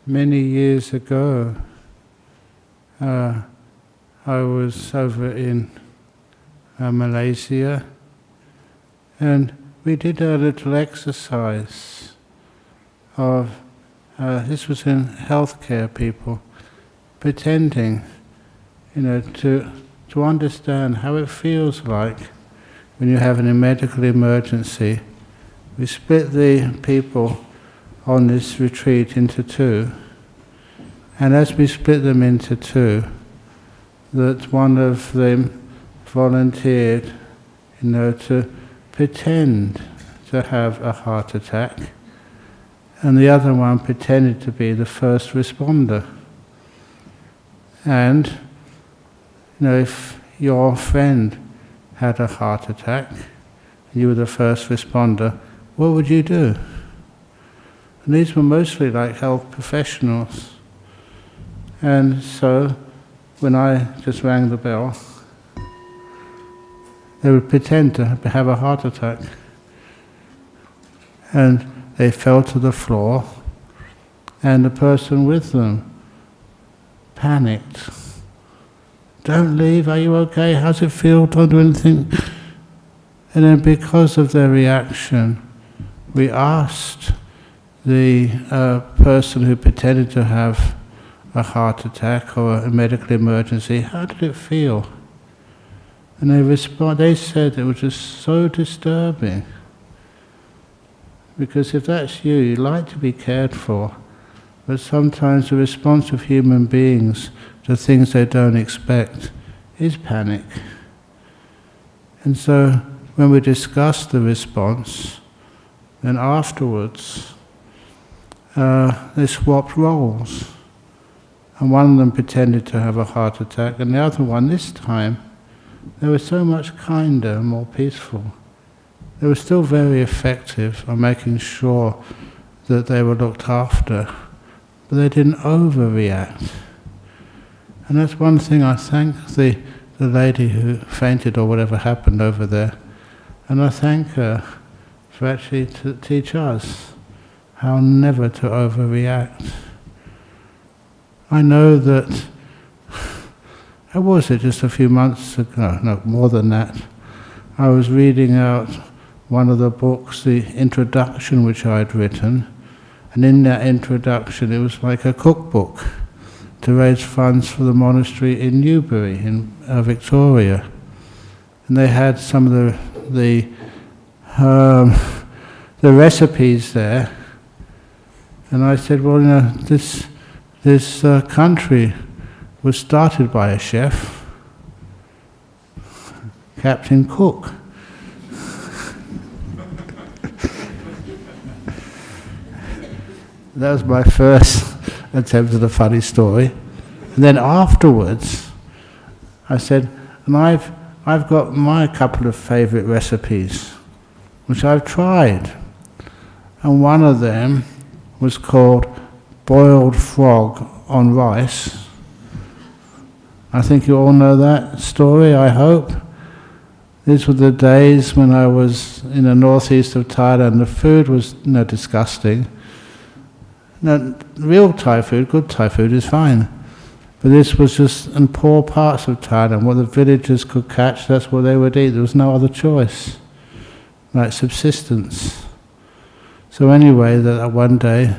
Many years ago, I was over in Malaysia, and we did a little exercise of, this was in healthcare people, pretending, to understand how it feels like when you have a medical emergency. We split the people on this retreat into two, and as we split them into two, that one of them volunteered, to pretend to have a heart attack, and the other one pretended to be the first responder. And, if your friend had a heart attack, and you were the first responder, what would you do? And these were mostly like health professionals. And so, when I just rang the bell, they would pretend to have a heart attack. And they fell to the floor, and the person with them panicked. Don't leave, are you okay? How's it feel? Don't do anything. And then because of their reaction, we asked the person who pretended to have a heart attack or a medical emergency, how did it feel? And they said it was just so disturbing. Because if that's you, you like to be cared for, but sometimes the response of human beings to things they don't expect is panic. And so when we discussed the response, then afterwards they swapped roles. And one of them pretended to have a heart attack, and the other one, this time, they were so much kinder and more peaceful. They were still very effective on making sure that they were looked after, but they didn't overreact. And that's one thing I thank the lady who fainted or whatever happened over there, and I thank her for actually to teach us how never to overreact. I know that, how was it, just a few months ago, no, more than that, I was reading out one of the books, the introduction which I had written, and in that introduction it was like a cookbook to raise funds for the monastery in Newbury, in Victoria. And they had some of the recipes there, and I said, well, this country was started by a chef, Captain Cook. That was my first attempt at a funny story. And then afterwards, I said, and I've got my couple of favourite recipes, which I've tried. And one of them was called boiled frog on rice. I think you all know that story, I hope. These were the days when I was in the northeast of Thailand. The food was disgusting. No, real Thai food, good Thai food is fine. But this was just in poor parts of Thailand. What the villagers could catch, that's what they would eat. There was no other choice. Like subsistence. So anyway, that one day,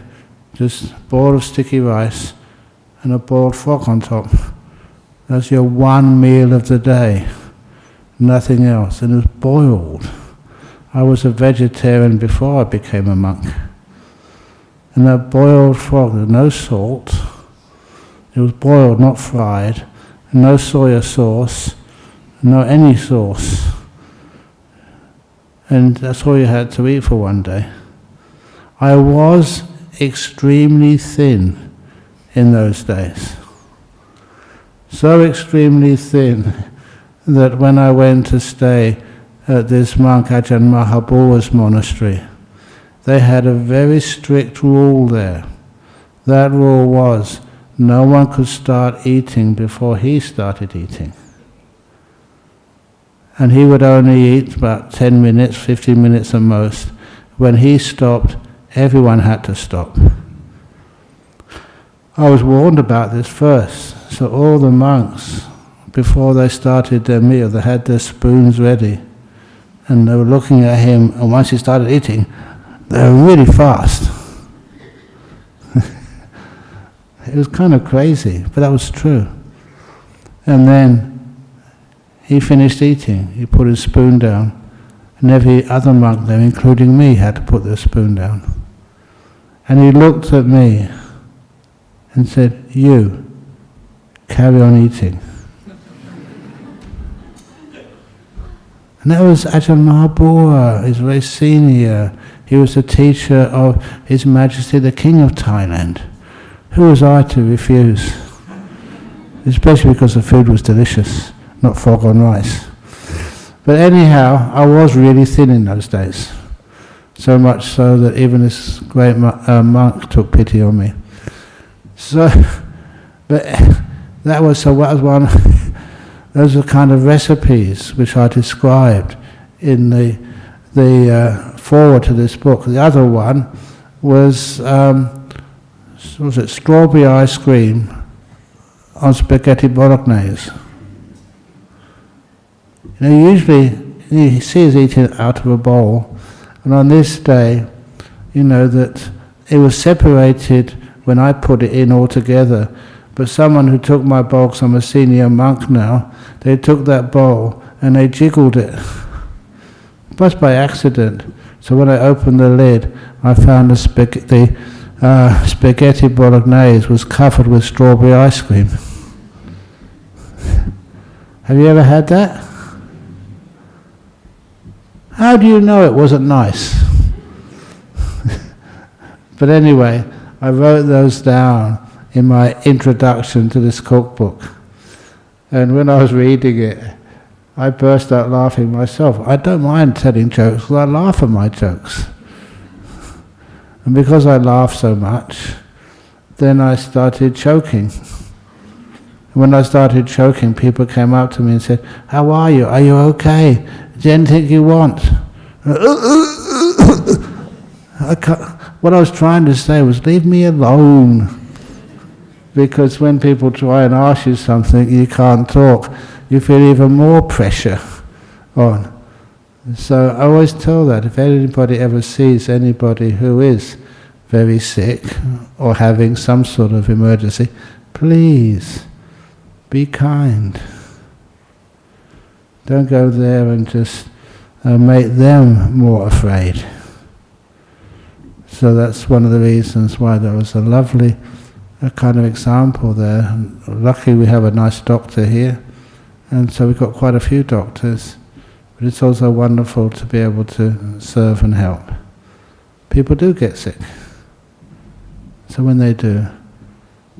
just a bowl of sticky rice and a boiled frog on top. That's your one meal of the day. Nothing else. And it was boiled. I was a vegetarian before I became a monk. And that boiled frog, there was no salt. It was boiled, not fried. And no soya sauce. No any sauce. And that's all you had to eat for one day. I was extremely thin in those days. So extremely thin that when I went to stay at this monk Ajahn Braham's monastery, they had a very strict rule there. That rule was, no one could start eating before he started eating. And he would only eat about 10 minutes, 15 minutes at most. When he stopped, everyone had to stop. I was warned about this first. So all the monks, before they started their meal, they had their spoons ready. And they were looking at him, and once he started eating, they were really fast. It was kind of crazy, but that was true. And then he finished eating. He put his spoon down. And every other monk there, including me, had to put their spoon down. And he looked at me and said, "You, carry on eating." And that was Ajahn Brahm. He's very senior. He was the teacher of His Majesty the King of Thailand. Who was I to refuse? Especially because the food was delicious, not frog on rice. But anyhow, I was really thin in those days. So much so that even this great monk took pity on me. So, but that was one. Those are kind of recipes which I described in the foreword to this book. The other one was strawberry ice cream on spaghetti bolognese. You know, usually you see us eating it out of a bowl, and on this day, you know that it was separated when I put it in all together. But someone who took my bowl, because I'm a senior monk now, they took that bowl and they jiggled it, just by accident. So when I opened the lid, I found the spaghetti bolognese was covered with strawberry ice cream. Have you ever had that? How do you know it wasn't nice? But anyway, I wrote those down in my introduction to this cookbook. And when I was reading it, I burst out laughing myself. I don't mind telling jokes, because I laugh at my jokes. And because I laughed so much, then I started choking. When I started choking, people came up to me and said, "How are you? Are you okay? Is there anything you want?" What I was trying to say was, leave me alone. Because when people try and ask you something, you can't talk. You feel even more pressure on. So I always tell that if anybody ever sees anybody who is very sick or having some sort of emergency, please be kind. Don't go there and just make them more afraid. So that's one of the reasons why there was a lovely kind of example there. Luckily we have a nice doctor here, and so we've got quite a few doctors, but it's also wonderful to be able to serve and help. People do get sick. So when they do,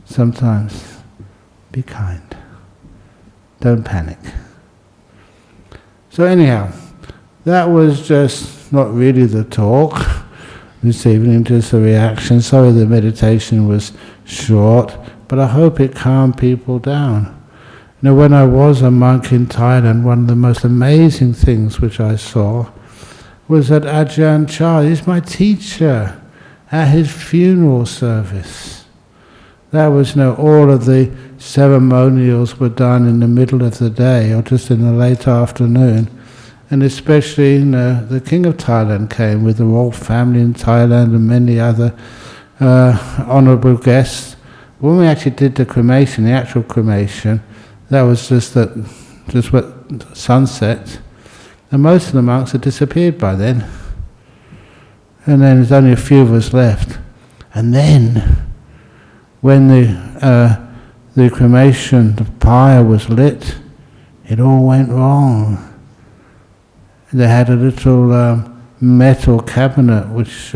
sometimes be kind. Don't panic. So anyhow, that was just not really the talk this evening, just a reaction. Sorry the meditation was short, but I hope it calmed people down. You know, when I was a monk in Thailand, one of the most amazing things which I saw was that Ajahn Chah is my teacher at his funeral service. That was, you know, all of the ceremonials were done in the middle of the day or just in the late afternoon. And especially, you know, the King of Thailand came with the royal family in Thailand and many other honourable guests. When we actually did the cremation, the actual cremation, that was just what sunset, and most of the monks had disappeared by then. And then there's only a few of us left. And then, when the cremation, the pyre was lit, it all went wrong. They had a little metal cabinet which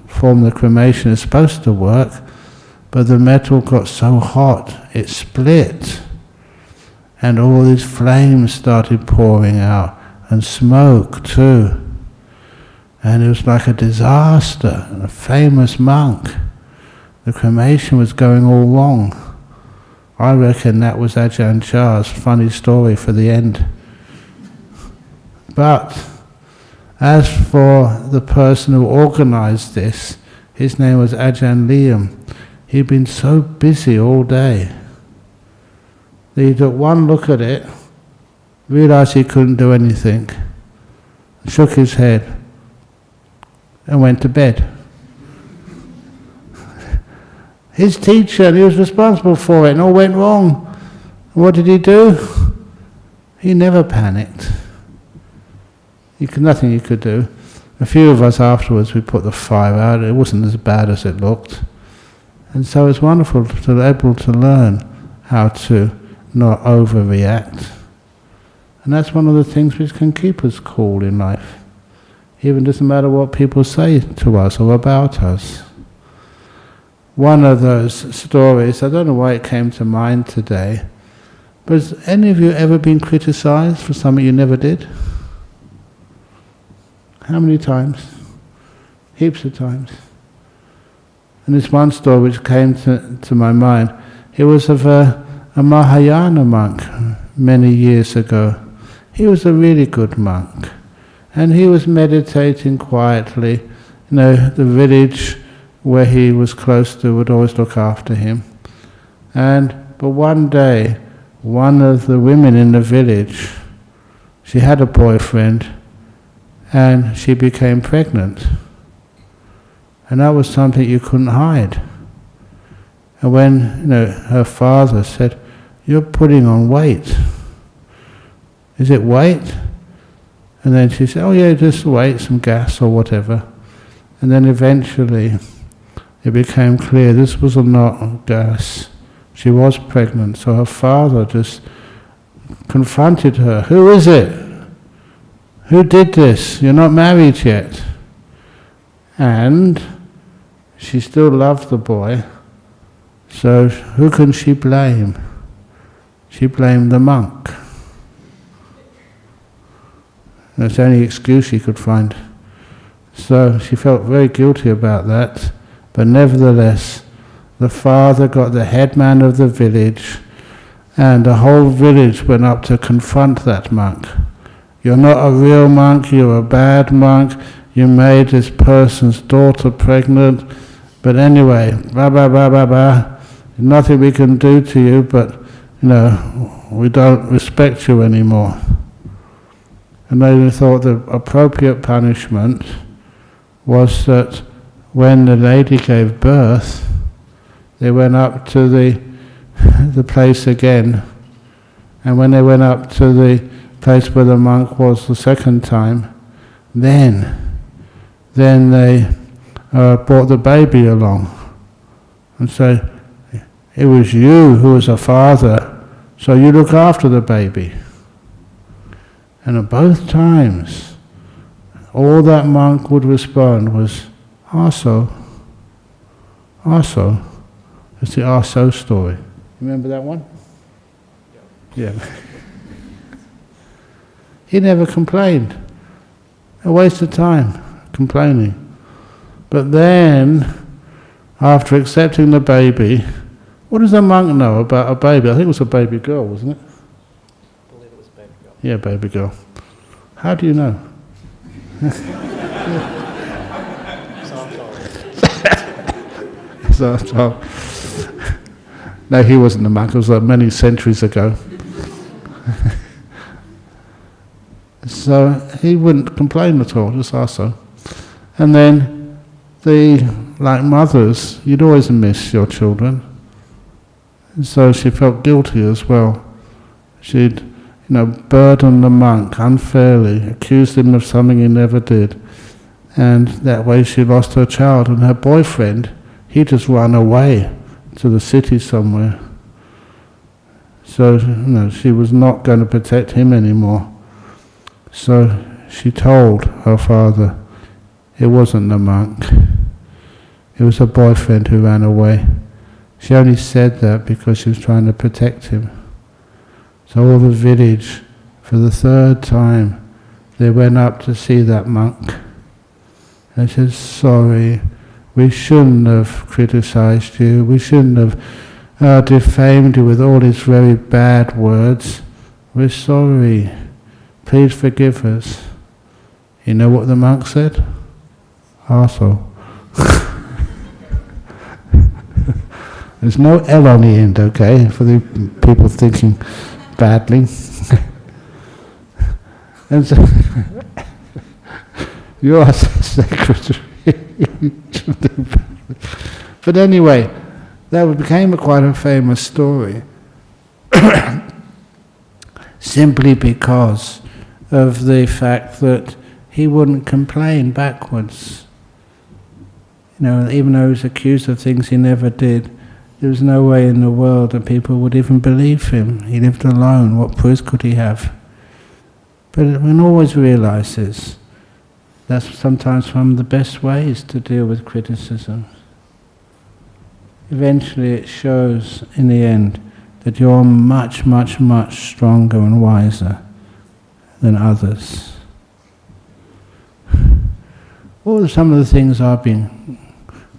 formed the cremation. It's supposed to work, but the metal got so hot it split, and all these flames started pouring out, and smoke too. And it was like a disaster. A famous monk. The cremation was going all wrong. I reckon that was Ajahn Chah's funny story for the end. But as for the person who organized this, his name was Ajahn Liam. He'd been so busy all day that he took one look at it, realised he couldn't do anything, shook his head and went to bed. His teacher, and he was responsible for it, and all went wrong. And what did he do? He never panicked. Nothing he could do. A few of us afterwards, we put the fire out. It wasn't as bad as it looked. And so it's wonderful to be able to learn how to not overreact. And that's one of the things which can keep us cool in life. Even doesn't matter what people say to us or about us. One of those stories, I don't know why it came to mind today, but has any of you ever been criticized for something you never did? How many times? Heaps of times. And this one story which came to my mind, it was of a Mahayana monk many years ago. He was a really good monk. And he was meditating quietly. The village where he was close to would always look after him. But one day, one of the women in the village, she had a boyfriend, and she became pregnant. And that was something you couldn't hide. And when her father said, "You're putting on weight. Is it weight?" And then she said, "Oh yeah, just weight, some gas or whatever." And then eventually it became clear this was not gas. She was pregnant. So her father just confronted her. "Who is it? Who did this? You're not married yet." And she still loved the boy. So who can she blame? She blamed the monk. That's the only excuse she could find. So she felt very guilty about that. But nevertheless, the father got the headman of the village, and the whole village went up to confront that monk. "You're not a real monk, you're a bad monk, you made this person's daughter pregnant, but anyway, blah blah blah blah blah, nothing we can do to you, but we don't respect you anymore." And they thought the appropriate punishment was that when the lady gave birth, they went up to the place again, and when they went up to the place where the monk was the second time, then they brought the baby along and said, "It was you who was a father, so you look after the baby." And at both times, all that monk would respond was, "Also." It's the "also" story. Remember that one? Yeah. He never complained. A waste of time complaining. But then, after accepting the baby, what does a monk know about a baby? I think it was a baby girl, wasn't it? I believe it was a baby girl. Yeah, baby girl. How do you know? So, no, he wasn't a monk. It was many centuries ago. So he wouldn't complain at all, just also. And then, like mothers, you'd always miss your children. And so she felt guilty as well. She'd, burden the monk unfairly, accused him of something he never did. And that way she lost her child. And her boyfriend, he just ran away to the city somewhere. So, she was not going to protect him anymore. So she told her father it wasn't the monk. It was her boyfriend who ran away. She only said that because she was trying to protect him. So all the village, for the third time, they went up to see that monk. And they said, "Sorry, we shouldn't have criticized you. We shouldn't have defamed you with all these very bad words. We're sorry. Please forgive us." You know what the monk said? "Arsehole." There's no L on the end, okay, for the people thinking badly. And so, you are secretary. But anyway, that became quite a famous story. Simply because of the fact that he wouldn't complain backwards. Even though he was accused of things he never did, there was no way in the world that people would even believe him. He lived alone. What proof could he have? But one always realizes that's sometimes one of the best ways to deal with criticism. Eventually it shows in the end that you're much, much, much stronger and wiser than others. What are some of the things I've been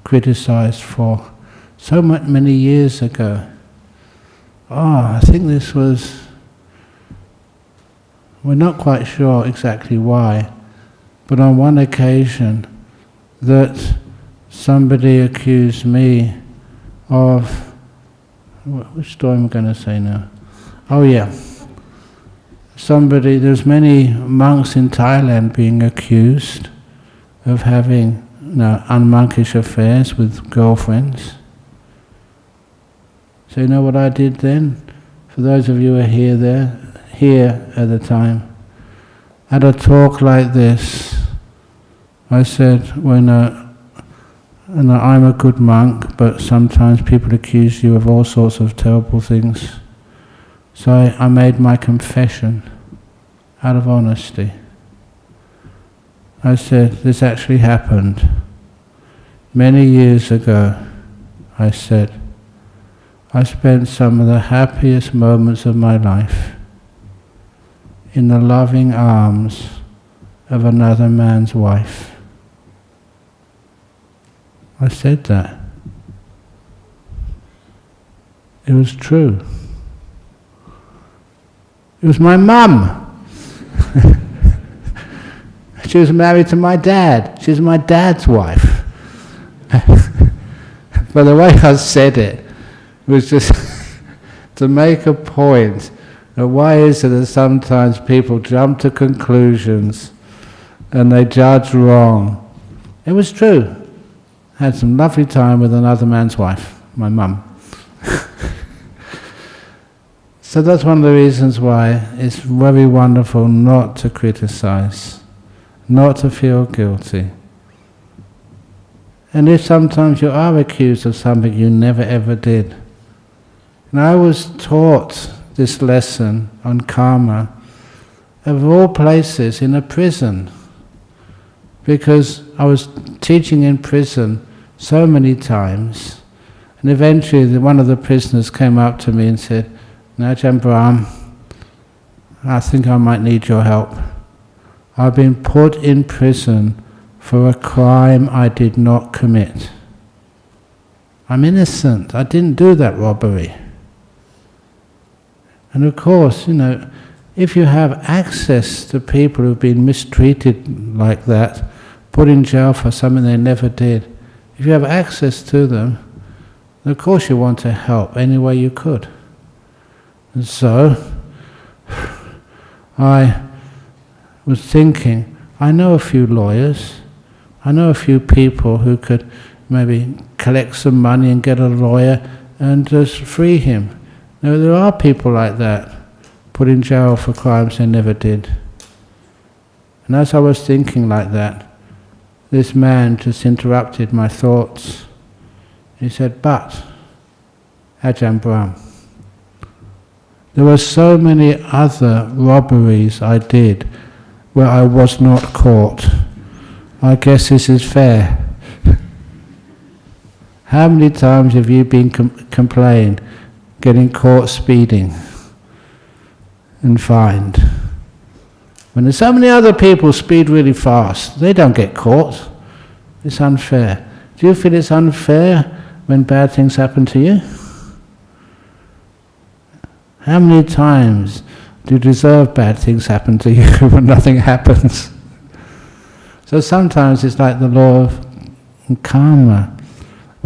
criticized for so many years ago? I think this was, we're not quite sure exactly why, but on one occasion that somebody accused me of, which story am I going to say now? Oh yeah. There's many monks in Thailand being accused of having unmonkish affairs with girlfriends. So you know what I did then? For those of you who are here at the time, I had a talk like this. I said, I'm a good monk, but sometimes people accuse you of all sorts of terrible things. So I made my confession out of honesty. I said, this actually happened. Many years ago, I said, I spent some of the happiest moments of my life in the loving arms of another man's wife. I said that. It was true. It was my mum. She was married to my dad. She's my dad's wife. But the way I said it was just to make a point that why is it that sometimes people jump to conclusions and they judge wrong. It was true. I had some lovely time with another man's wife, my mum. So that's one of the reasons why it's very wonderful not to criticize, not to feel guilty. And if sometimes you are accused of something you never ever did. And I was taught this lesson on karma, of all places, in a prison. Because I was teaching in prison so many times, and eventually one of the prisoners came up to me and said, Ajahn Brahm, I think I might need your help. I've been put in prison for a crime I did not commit. I'm innocent. I didn't do that robbery. And of course, if you have access to people who've been mistreated like that, put in jail for something they never did, if you have access to them, then of course you want to help any way you could. And so, I was thinking, I know a few lawyers, I know a few people who could maybe collect some money and get a lawyer and just free him. Now, there are people like that, put in jail for crimes they never did. And as I was thinking like that, this man just interrupted my thoughts. He said, but, Ajahn Brahm, there were so many other robberies I did where I was not caught. I guess this is fair. How many times have you been complained getting caught speeding and fined? When there's so many other people speed really fast, they don't get caught. It's unfair. Do you feel it's unfair when bad things happen to you? How many times do you deserve bad things happen to you when nothing happens? So sometimes it's like the law of karma.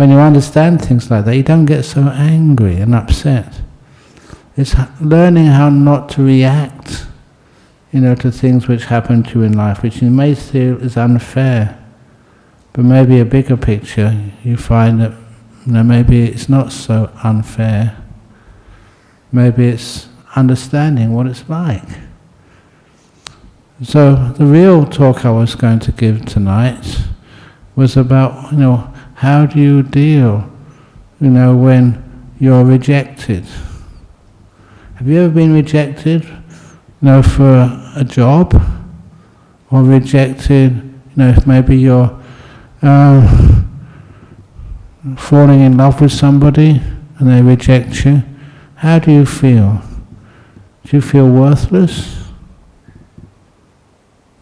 when you understand things like that, you don't get so angry and upset. It's learning how not to react, to things which happen to you in life, which you may feel is unfair. But maybe a bigger picture, you find that maybe it's not so unfair. Maybe it's understanding what it's like. So the real talk I was going to give tonight was about, how do you deal, when you're rejected? Have you ever been rejected, for a job? Or rejected, if maybe you're falling in love with somebody and they reject you? How do you feel? Do you feel worthless?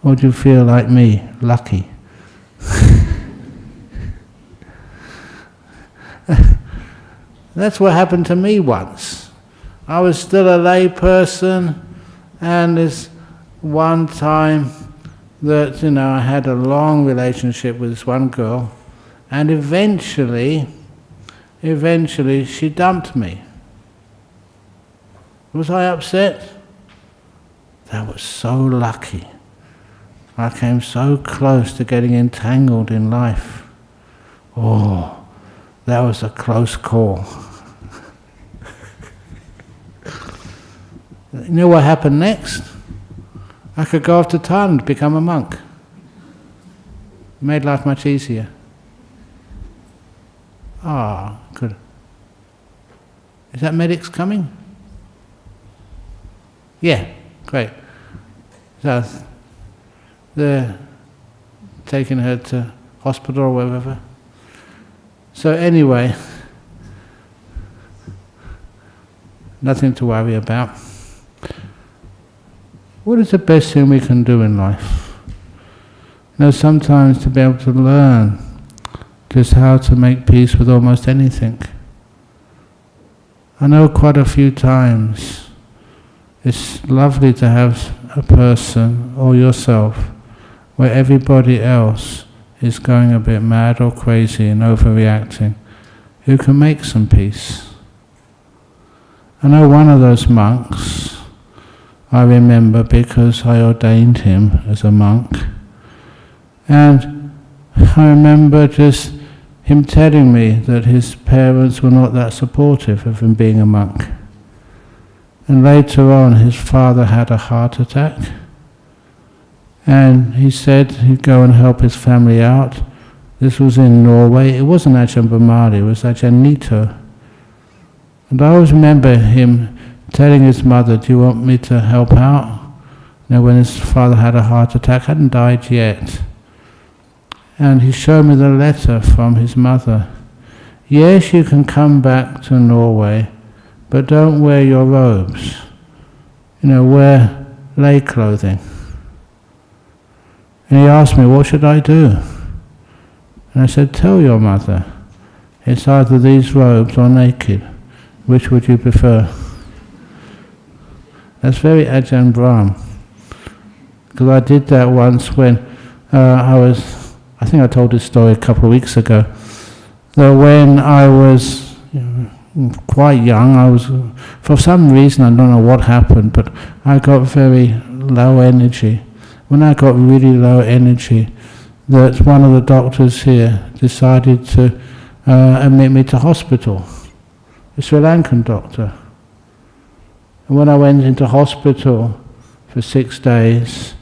Or do you feel like me, lucky? That's what happened to me once. I was still a lay person, and this one time that, I had a long relationship with this one girl, and eventually she dumped me. Was I upset? That was so lucky. I came so close to getting entangled in life. Oh, that was a close call. You know what happened next? I could go off to Thailand, become a monk. Made life much easier. Good. Is that medics coming? Yeah, great. So they're taking her to hospital or wherever. So anyway, nothing to worry about. What is the best thing we can do in life? Sometimes to be able to learn just how to make peace with almost anything. I know quite a few times it's lovely to have a person or yourself where everybody else is going a bit mad or crazy and overreacting, who can make some peace. I know one of those monks, I remember because I ordained him as a monk, and I remember just him telling me that his parents were not that supportive of him being a monk. And later on his father had a heart attack, and he said he'd go and help his family out. This was in Norway. It wasn't Ajahn Brahm, it was Ajahn Nito. And I always remember him telling his mother, do you want me to help out? When his father had a heart attack, hadn't died yet. And he showed me the letter from his mother. Yes, you can come back to Norway, but don't wear your robes. Wear lay clothing. And he asked me, what should I do? And I said, tell your mother, it's either these robes or naked. Which would you prefer? That's very Ajahn Brahm. Because I did that once when I think I told this story a couple of weeks ago, that when I was quite young, for some reason, I don't know what happened, but I got very low energy. When I got really low energy, that one of the doctors here decided to admit me to hospital, a Sri Lankan doctor. And when I went into hospital for 6 days,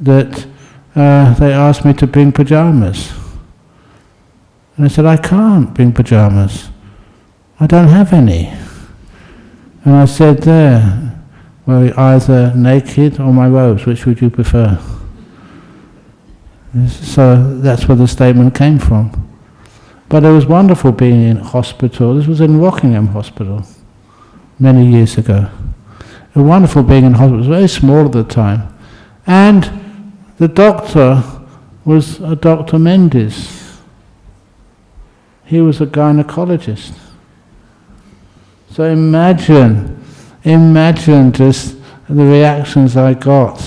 that they asked me to bring pajamas. And I said, I can't bring pajamas. I don't have any. And I said there, well, either naked or my robes, which would you prefer? So that's where the statement came from. But it was wonderful being in hospital. This was in Rockingham Hospital many years ago. It was wonderful being in hospital. It was very small at the time. And the doctor was a Dr. Mendes. He was a gynecologist. So imagine just the reactions I got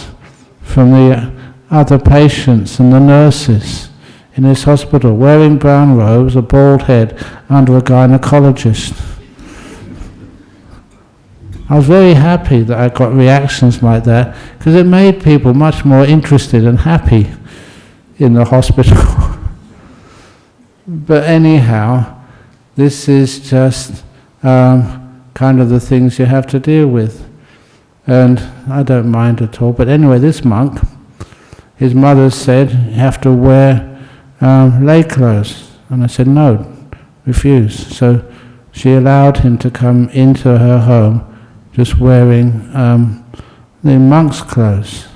from the other patients and the nurses. in this hospital, wearing brown robes, a bald head, under a gynecologist. I was very happy that I got reactions like that, because it made people much more interested and happy in the hospital. But anyhow, this is just kind of the things you have to deal with. And I don't mind at all. But anyway, this monk, his mother said, you have to wear lay clothes. And I said, no, refuse. So she allowed him to come into her home just wearing the monk's clothes.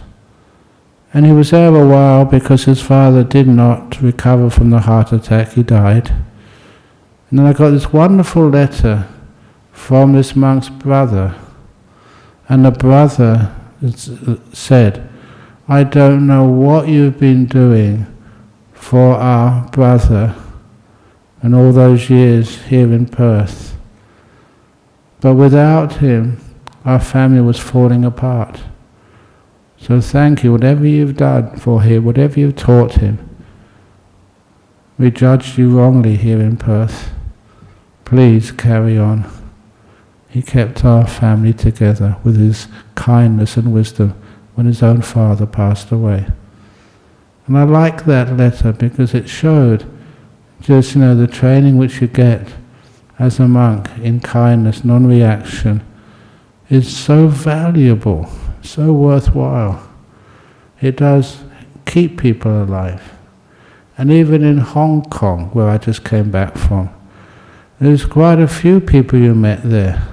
And he was there a while because his father did not recover from the heart attack, he died. And then I got this wonderful letter from this monk's brother. And the brother said, I don't know what you've been doing for our brother and all those years here in Perth. But without him, our family was falling apart. So thank you, whatever you've done for him, whatever you've taught him. We judged you wrongly here in Perth. Please carry on. He kept our family together with his kindness and wisdom when his own father passed away. And I like that letter because it showed just, the training which you get as a monk in kindness, non-reaction, is so valuable, so worthwhile. It does keep people alive. And even in Hong Kong, where I just came back from, there's quite a few people you met there.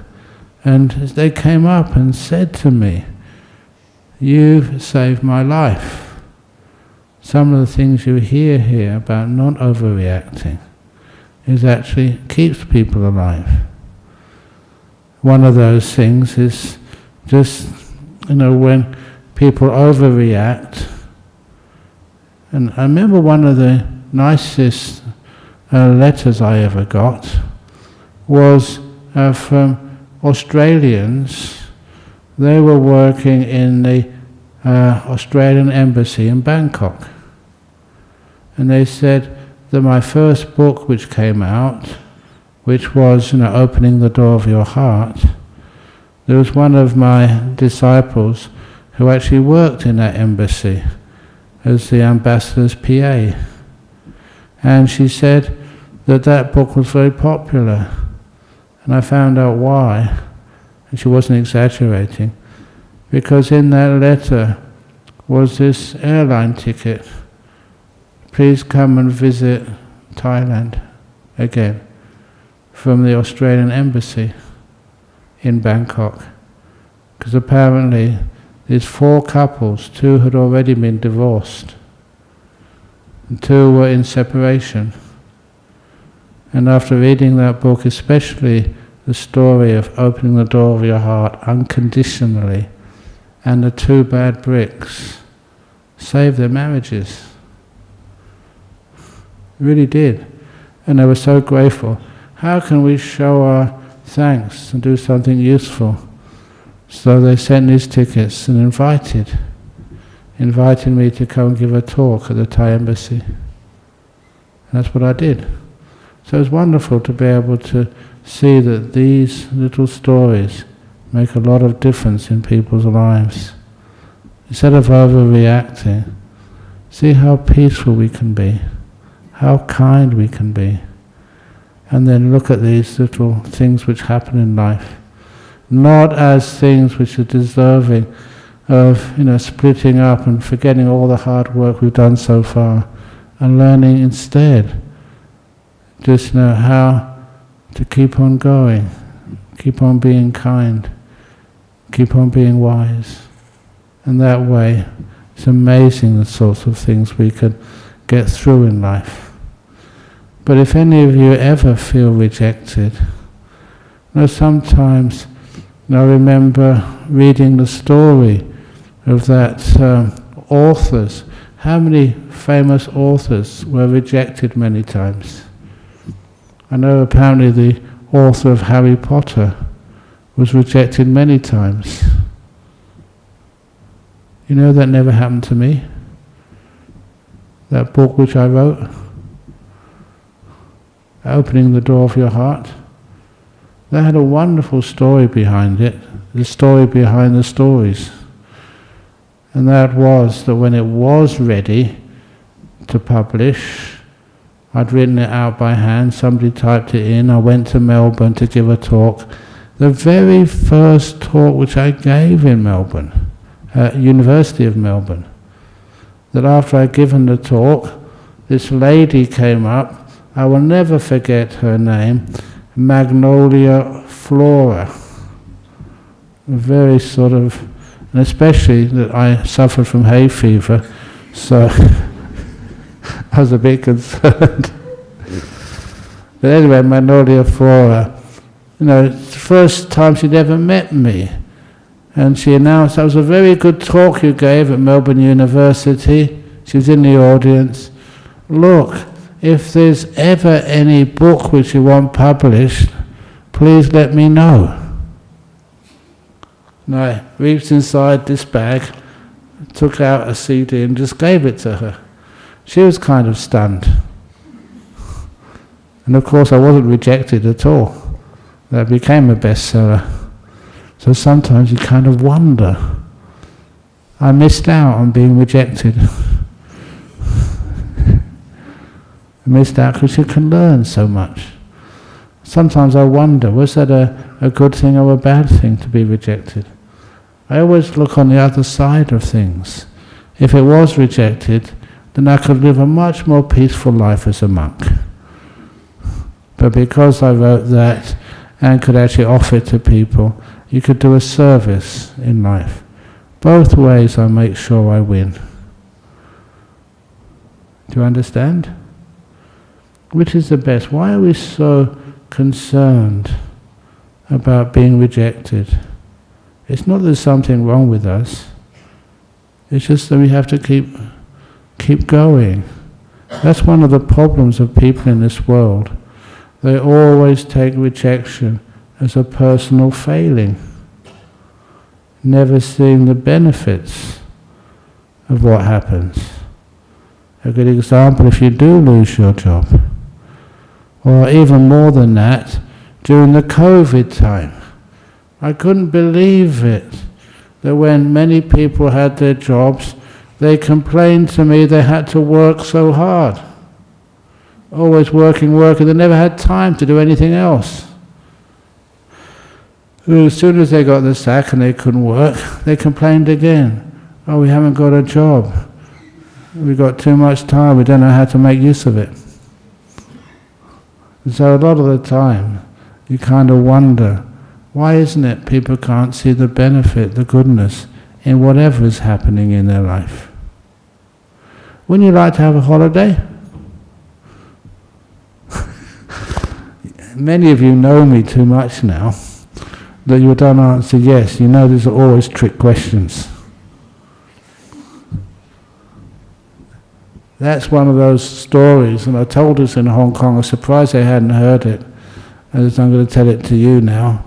And they came up and said to me, you've saved my life. Some of the things you hear here about not overreacting is actually keeps people alive. One of those things is just, when people overreact. And I remember one of the nicest letters I ever got was from Australians. They were working in the Australian embassy in Bangkok. And they said that my first book which came out, which was Opening the Door of Your Heart, there was one of my disciples who actually worked in that embassy as the ambassador's PA. And she said that that book was very popular. And I found out why, and she wasn't exaggerating, because in that letter was this airline ticket. Please come and visit Thailand again, from the Australian embassy in Bangkok. Because apparently these 4 couples, 2 had already been divorced, and 2 were in separation. And after reading that book, especially the story of opening the door of your heart unconditionally, and the 2 bad bricks, saved their marriages. Really did. And they were so grateful. How can we show our thanks and do something useful? So they sent these tickets and invited me to come and give a talk at the Thai embassy. And that's what I did. So it's wonderful to be able to see that these little stories make a lot of difference in people's lives. Instead of overreacting, see how peaceful we can be, how kind we can be, and then look at these little things which happen in life, not as things which are deserving of splitting up and forgetting all the hard work we've done so far, and learning instead just know how to keep on going, keep on being kind, keep on being wise. And that way, it's amazing the sorts of things we can get through in life. But if any of you ever feel rejected, sometimes I remember reading the story of that authors. How many famous authors were rejected many times? I know apparently the author of Harry Potter was rejected many times. That never happened to me. that book which I wrote, Opening the Door of Your Heart. That had a wonderful story behind it, the story behind the stories. And that was that when it was ready to publish, I'd written it out by hand, somebody typed it in, I went to Melbourne to give a talk. The very first talk which I gave in Melbourne, at University of Melbourne, that after I'd given the talk, this lady came up, I will never forget her name, Magnolia Flora. Very sort of, and especially that I suffered from hay fever, so I was a bit concerned. But anyway, Magnolia Flora, it's the first time she'd ever met me. And she announced, that was a very good talk you gave at Melbourne University. She was in the audience. Look, if there's ever any book which you want published, please let me know. And I reached inside this bag, took out a CD and just gave it to her. She was kind of stunned. And of course I wasn't rejected at all. That became a bestseller. So sometimes you kind of wonder, I missed out on being rejected. I missed out because you can learn so much. Sometimes I wonder, was that a good thing or a bad thing to be rejected? I always look on the other side of things. If it was rejected, then I could live a much more peaceful life as a monk. But because I wrote that and could actually offer it to people, you could do a service in life. Both ways I make sure I win. Do you understand? Which is the best? Why are we so concerned about being rejected? It's not that there's something wrong with us. It's just that we have to keep going. That's one of the problems of people in this world. They always take rejection as a personal failing, never seeing the benefits of what happens. A good example, if you do lose your job, or even more than that, during the COVID time, I couldn't believe it, that when many people had their jobs, they complained to me they had to work so hard. Always working, they never had time to do anything else. As soon as they got the sack and they couldn't work, they complained again. Oh, we haven't got a job. We've got too much time, we don't know how to make use of it. And so a lot of the time, you kind of wonder, why isn't it people can't see the benefit, the goodness, in whatever is happening in their life? Wouldn't you like to have a holiday? Many of you know me too much now that you don't answer yes. You know these are always trick questions. That's one of those stories, and I told this in Hong Kong. I was surprised they hadn't heard it, as I'm going to tell it to you now,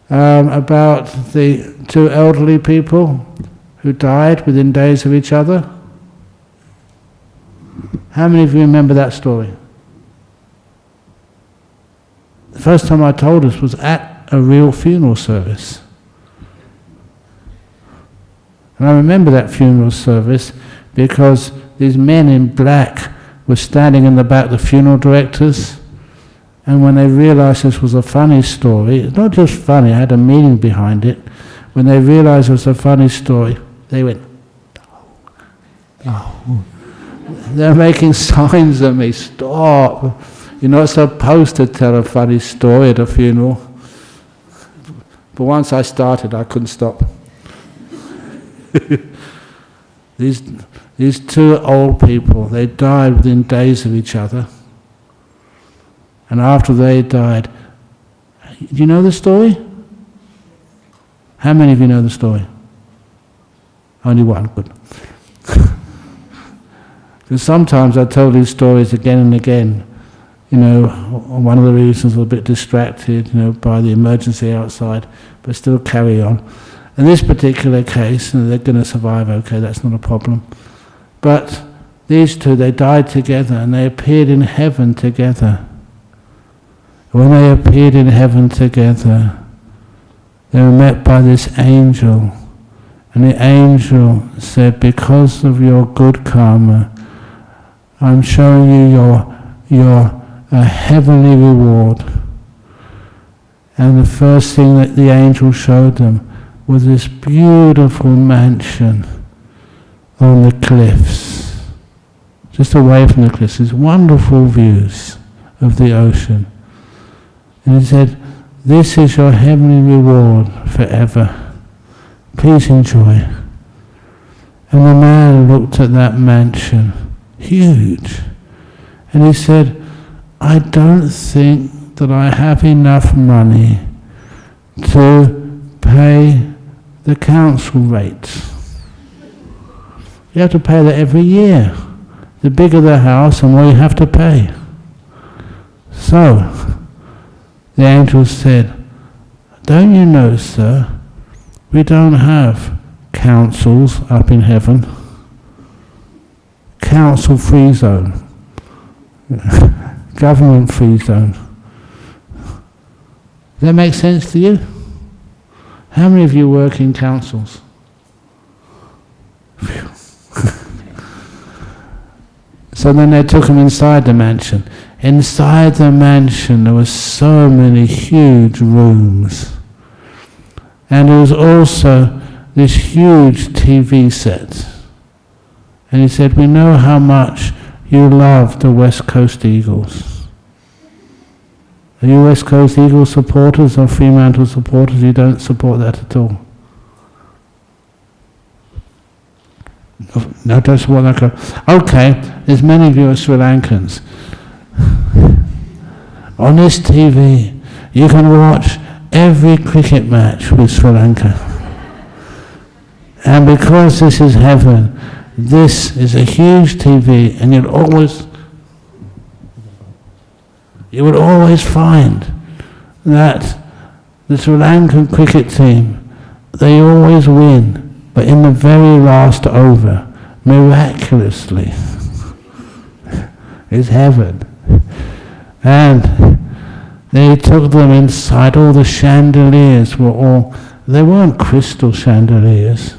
about the two elderly people who died within days of each other. How many of you remember that story? The first time I told us was at a real funeral service. And I remember that funeral service because these men in black were standing in the back, the funeral directors, and when they realized this was a funny story, it's not just funny, I had a meaning behind it. When they realized it was a funny story, they went, oh. They're making signs at me, stop. You're not supposed to tell a funny story at a funeral. But once I started, I couldn't stop. These two old people, they died within days of each other. And after they died, do you know the story? How many of you know the story? Only one, good. Because sometimes I tell these stories again and again. One of the reasons I was a bit distracted, by the emergency outside, but still carry on. In this particular case, they're going to survive okay, that's not a problem. But these two, they died together and they appeared in heaven together. When they appeared in heaven together, they were met by this angel. And the angel said, because of your good karma, I'm showing you your heavenly reward. And the first thing that the angel showed them was this beautiful mansion on the cliffs, just away from the cliffs, these wonderful views of the ocean. And he said, this is your heavenly reward forever. Please enjoy. And the man looked at that mansion, huge, and he said, I don't think that I have enough money to pay the council rates. You have to pay that every year. The bigger the house, the more you have to pay. So, the angel said, don't you know, sir, we don't have councils up in heaven. Council-free zone. Government-free zone. Does that make sense to you? How many of you work in councils? So then they took him inside the mansion. Inside the mansion there were so many huge rooms. And there was also this huge TV set. And he said, we know how much you love the West Coast Eagles. Are you West Coast Eagles supporters or Fremantle supporters? You don't support that at all. No, don't support that. Okay, there's many of you are Sri Lankans. On this TV, you can watch every cricket match with Sri Lanka. And because this is heaven, this is a huge TV, and you would always find that the Sri Lankan cricket team, they always win, but in the very last over, miraculously, is heaven. And they took them inside. All the chandeliers they weren't crystal chandeliers,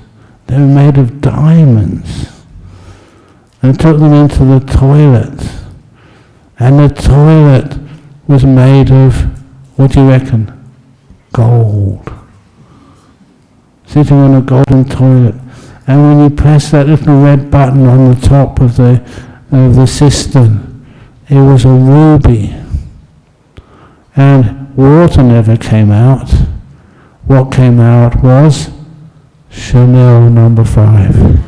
they were made of diamonds. And took them into the toilet. And the toilet was made of, what do you reckon? Gold. Sitting on a golden toilet. And when you press that little red button on the top of the cistern, it was a ruby. And water never came out. What came out was Chanel No. 5.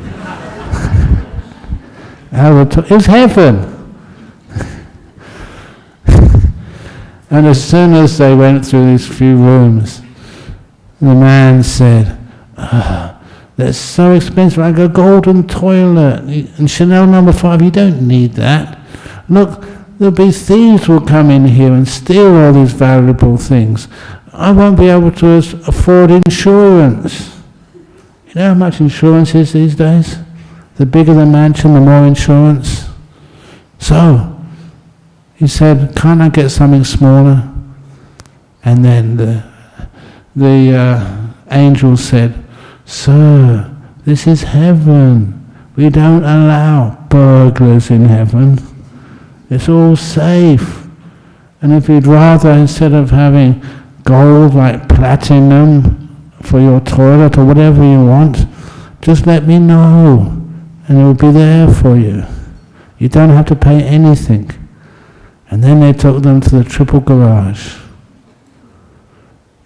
It was heaven. And as soon as they went through these few rooms, the man said, that's so expensive, I got a golden toilet, and Chanel No. 5, you don't need that. Look, there'll be thieves will come in here and steal all these valuable things. I won't be able to afford insurance. You know how much insurance is these days? The bigger the mansion, the more insurance. So, he said, can't I get something smaller? And then the angel said, sir, this is heaven. We don't allow burglars in heaven. It's all safe. And if you'd rather, instead of having gold like platinum for your toilet or whatever you want, just let me know and it will be there for you. You don't have to pay anything. And then they took them to the triple garage.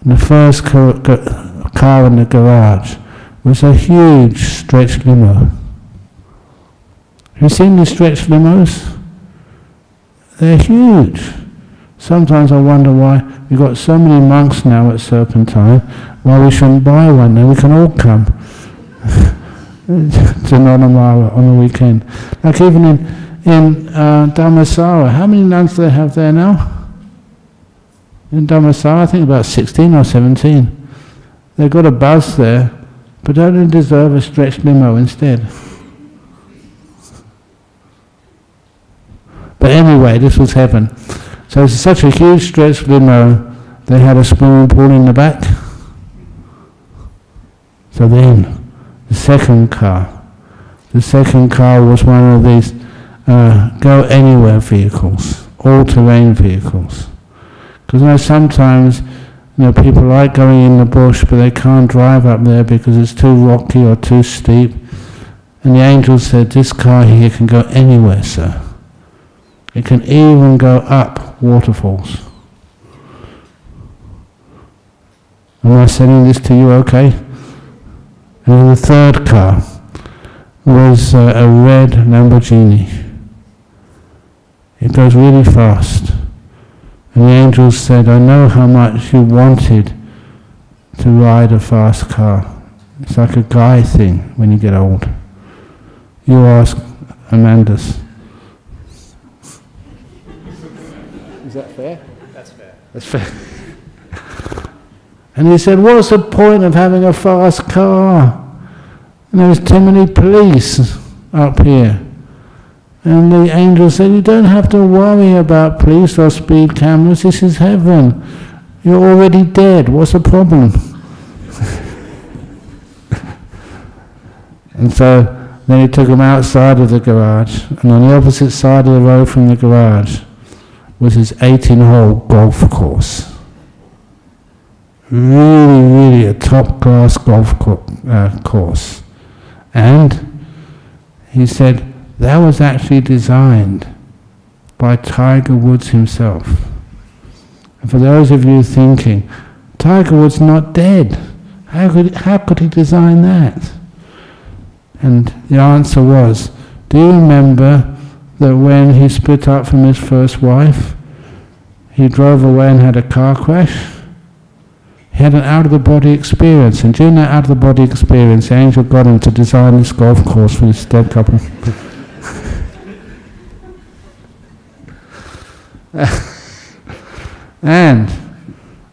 And the first car in the garage was a huge stretch limo. Have you seen the stretch limos? They're huge. Sometimes I wonder why we've got so many monks now at Serpentine, why we shouldn't buy one, then we can all come to Nonamara on the weekend. Like even in Dhammasara, how many nuns do they have there now? In Dhammasara, I think about 16 or 17. They've got a bus there, but don't they deserve a stretched limo instead? But anyway, this was heaven. So it's such a huge stretch limo, they had a swimming pool in the back. So then, the second car was one of these go anywhere vehicles, all-terrain vehicles. Because sometimes people like going in the bush, but they can't drive up there because it's too rocky or too steep. And the angel said, this car here can go anywhere, sir. It can even go up waterfalls. Am I sending this to you okay? And then the third car was a red Lamborghini. It goes really fast. And the angel said, I know how much you wanted to ride a fast car. It's like a guy thing when you get old. You ask Amanda's. Is that fair? That's fair. That's fair. And he said, what's the point of having a fast car? And there's too many police up here. And the angel said, you don't have to worry about police or speed cameras, this is heaven. You're already dead, what's the problem? And so then he took him outside of the garage, and on the opposite side of the road from the garage was his 18-hole golf course. Really, really a top-class golf course. And he said that was actually designed by Tiger Woods himself. And for those of you thinking, Tiger Woods not dead, how could he design that? And the answer was, do you remember that when he split up from his first wife, he drove away and had a car crash? He had an out-of-the-body experience, and during that out-of-the-body experience, the angel got him to design this golf course for this dead couple. And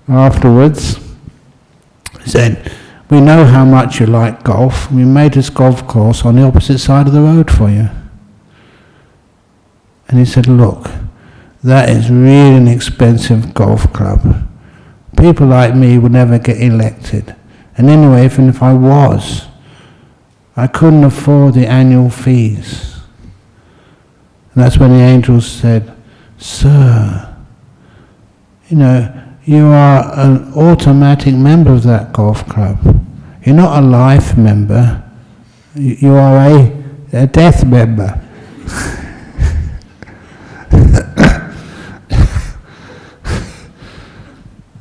afterwards, he said, we know how much you like golf. We made this golf course on the opposite side of the road for you. And he said, look, that is really an expensive golf club. People like me would never get elected. And anyway, even if I was, I couldn't afford the annual fees. And that's when the angels said, sir, you are an automatic member of that golf club. You're not a life member. You are a death member.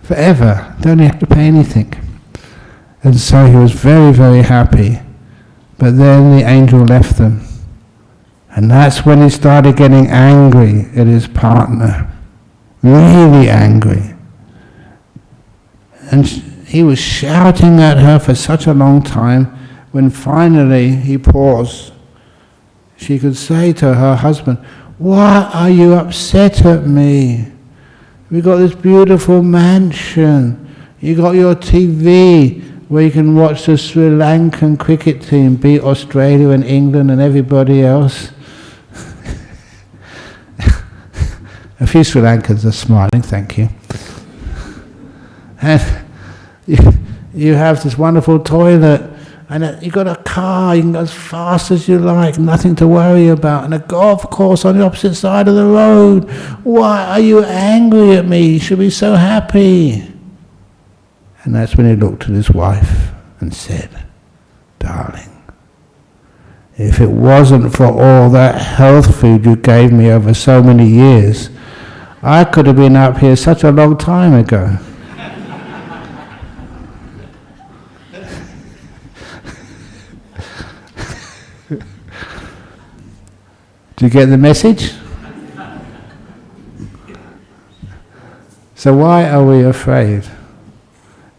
Forever. Don't have to pay anything. And so he was very, very happy. But then the angel left them. And that's when he started getting angry at his partner. Really angry. And he was shouting at her for such a long time, when finally he paused. She could say to her husband, why are you upset at me? We got this beautiful mansion. You got your TV where you can watch the Sri Lankan cricket team beat Australia and England and everybody else. A few Sri Lankans are smiling, thank you. And you have this wonderful toilet, and you got a car, you can go as fast as you like, nothing to worry about, and a golf course on the opposite side of the road. Why are you angry at me? You should be so happy. And that's when he looked at his wife and said, darling, if it wasn't for all that health food you gave me over so many years, I could have been up here such a long time ago. Do you get the message? So why are we afraid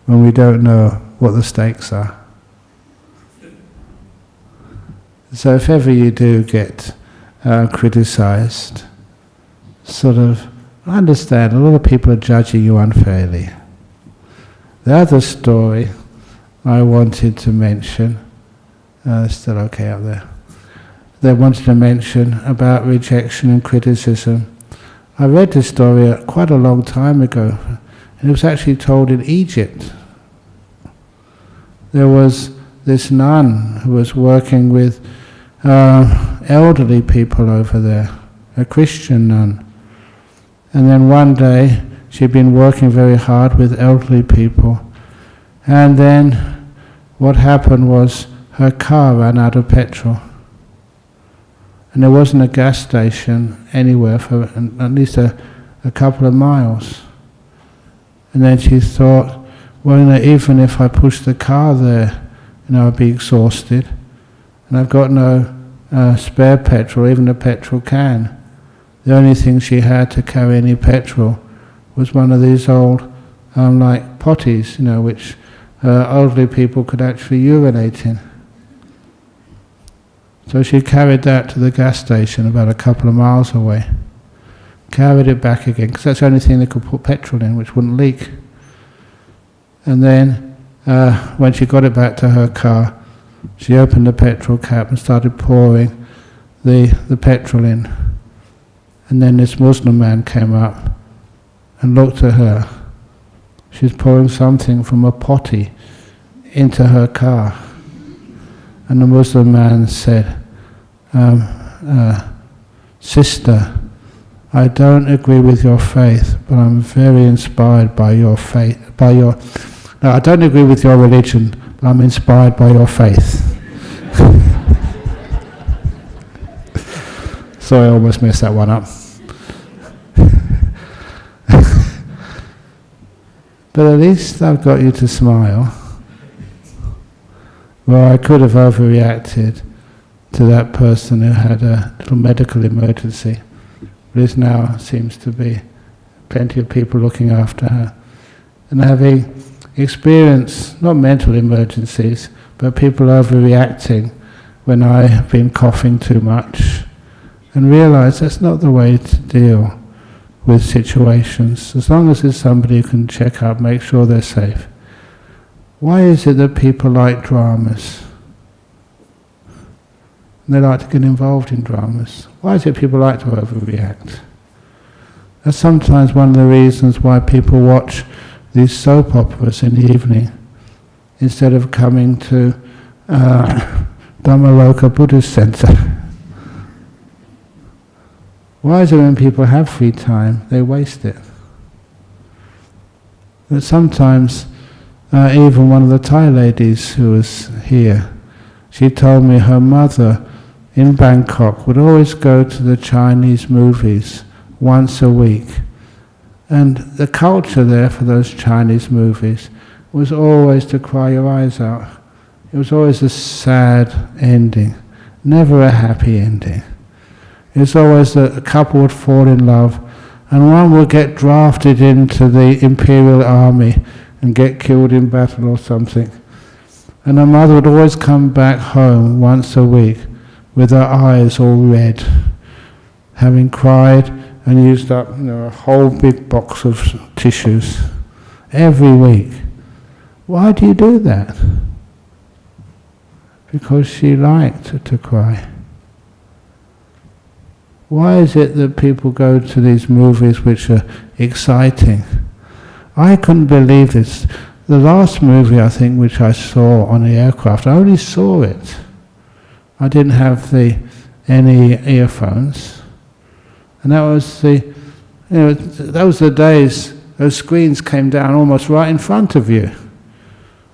when we don't know what the stakes are? So if ever you do get criticized, sort of understand a lot of people are judging you unfairly. The other story I wanted to mention, still okay up there. they wanted to mention about rejection and criticism. I read this story quite a long time ago, and it was actually told in Egypt. There was this nun who was working with elderly people over there, a Christian nun. And then one day she'd been working very hard with elderly people, and then what happened was her car ran out of petrol. And there wasn't a gas station anywhere for at least a couple of miles. And then she thought, well, even if I push the car there, I'd be exhausted. And I've got no spare petrol, even a petrol can. The only thing she had to carry any petrol was one of these old, like potties, which elderly people could actually urinate in. So she carried that to the gas station about a couple of miles away, carried it back again, because that's the only thing they could put petrol in, which wouldn't leak. And then, when she got it back to her car, she opened the petrol cap and started pouring the petrol in. And then this Muslim man came up and looked at her. She's pouring something from a potty into her car. And the Muslim man said, Sister, I don't agree with your faith, but I'm very inspired by your faith. No, I don't agree with your religion, but I'm inspired by your faith. Sorry, I almost messed that one up. But at least I've got you to smile. Well, I could have overreacted to that person who had a little medical emergency. But now seems to be plenty of people looking after her. And having experienced, not mental emergencies, but people overreacting when I've been coughing too much, and realise that's not the way to deal with situations. As long as there's somebody who can check up, make sure they're safe. Why is it that people like dramas? They like to get involved in dramas. Why is it people like to overreact? That's sometimes one of the reasons why people watch these soap operas in the evening instead of coming to Dhammaloka Buddhist Center. Why is it when people have free time, they waste it? But sometimes, even one of the Thai ladies who was here, she told me her mother in Bangkok would always go to the Chinese movies once a week. And the culture there for those Chinese movies was always to cry your eyes out. It was always a sad ending, never a happy ending. It was always that a couple would fall in love and one would get drafted into the imperial army and get killed in battle or something. And her mother would always come back home once a week with her eyes all red, having cried and used up a whole big box of tissues every week. Why do you do that? Because she liked to cry. Why is it that people go to these movies which are exciting? I couldn't believe this. The last movie, I think, which I saw on the aircraft, I only saw it. I didn't have any earphones. And that was the days those screens came down almost right in front of you.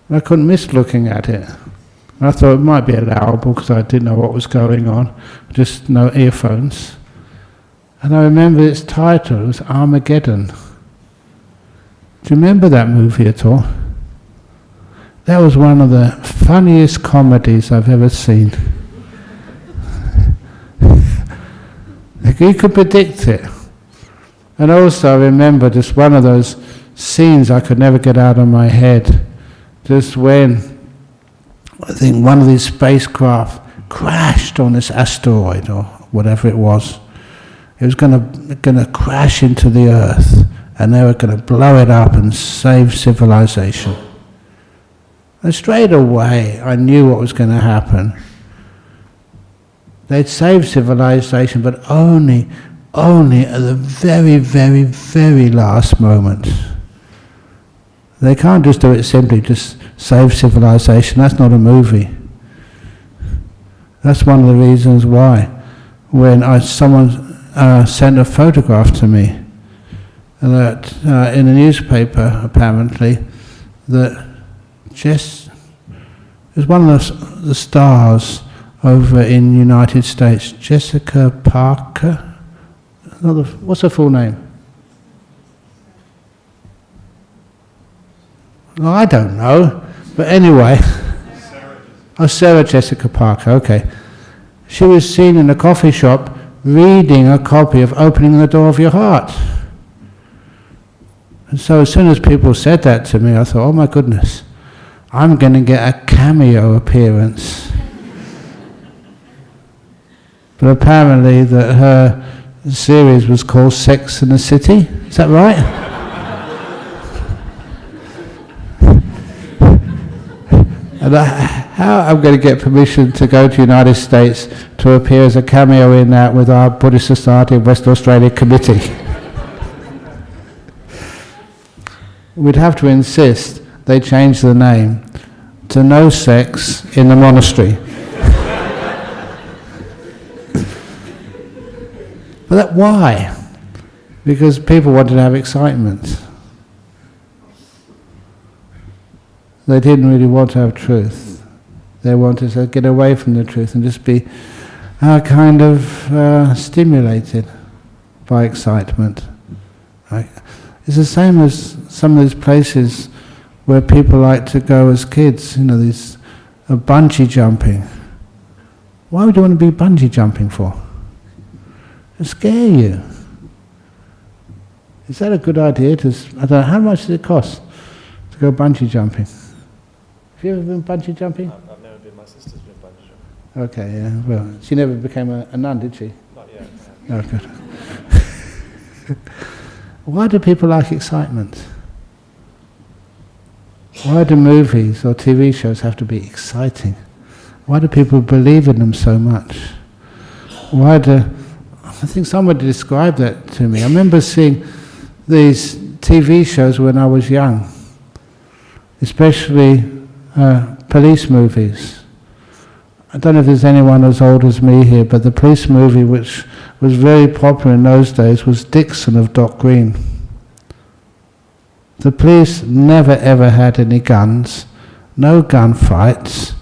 And I couldn't miss looking at it. And I thought it might be allowable because I didn't know what was going on, just no earphones. And I remember its title, it was Armageddon. Do you remember that movie at all? That was one of the funniest comedies I've ever seen. You could predict it. And also I remember just one of those scenes I could never get out of my head. Just when I think one of these spacecraft crashed on this asteroid or whatever it was. It was going to crash into the earth and they were going to blow it up and save civilization. And straight away I knew what was going to happen. they'd save civilization, but only at the very, very, very last moment. They can't just do it simply, just save civilization. That's not a movie. That's one of the reasons why, when someone sent a photograph to me, that in a newspaper apparently, that Jess is one of the stars over in the United States, Jessica Parker. What's her full name? Well, I don't know, but anyway. Sarah Jessica Parker, okay. She was seen in a coffee shop reading a copy of Opening the Door of Your Heart. And so as soon as people said that to me, I thought, oh my goodness, I'm going to get a cameo appearance. But apparently that her series was called Sex and the City. Is that right? And how I'm going to get permission to go to the United States to appear as a cameo in that with our Buddhist Society of Western Australia committee? We'd have to insist they change the name to No Sex in the Monastery. But why? Because people wanted to have excitement. They didn't really want to have truth. They wanted to get away from the truth and just be kind of stimulated by excitement. Right? It's the same as some of these places where people like to go as kids, these bungee jumping. Why would you want to be bungee jumping for? To scare you. Is that a good idea? I don't know, how much does it cost to go bungee jumping? Have you ever been bungee jumping? I've never been. My sister's been bungee jumping. Okay, yeah. Well, she never became a nun, did she? Not yet. No, good. Why do people like excitement? Why do movies or TV shows have to be exciting? Why do people believe in them so much? I think somebody described that to me. I remember seeing these TV shows when I was young, especially police movies. I don't know if there's anyone as old as me here, but the police movie which was very popular in those days was Dixon of Dock Green. The police never ever had any guns, no gunfights.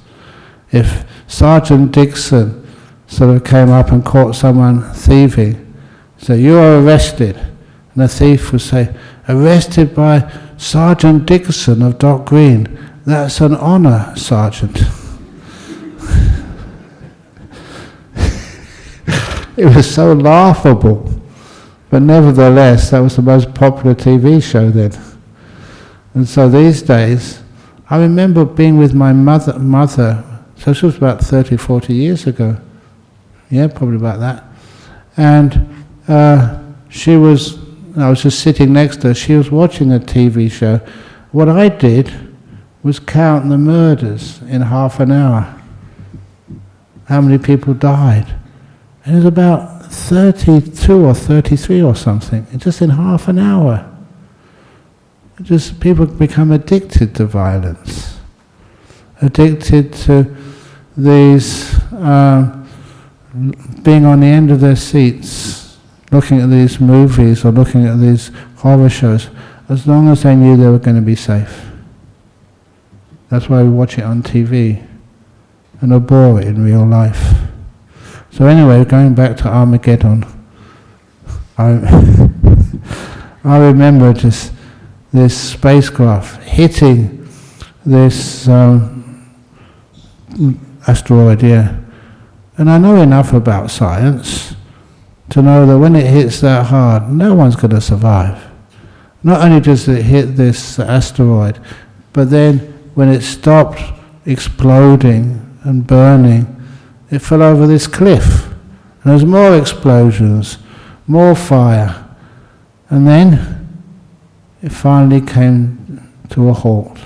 If Sergeant Dixon sort of came up and caught someone thieving, so you are arrested, and the thief would say, arrested by Sergeant Dixon of Dock Green. That's an honour, Sergeant. It was so laughable, but nevertheless that was the most popular TV show then. And so these days, I remember being with my mother, so this was about 30, 40 years ago. Yeah, probably about that. And I was just sitting next to her, she was watching a TV show. What I did was count the murders in half an hour. How many people died. And it was about 32 or 33 or something, just in half an hour. Just people become addicted to violence, addicted to these being on the end of their seats, looking at these movies or looking at these horror shows, as long as they knew they were going to be safe. That's why we watch it on TV and abhor it in real life. So anyway, going back to Armageddon, I remember just this spacecraft hitting this asteroid, yeah. And I know enough about science to know that when it hits that hard, no one's going to survive. Not only does it hit this asteroid, but then when it stopped exploding and burning, it fell over this cliff. And there's more explosions, more fire. And then it finally came to a halt.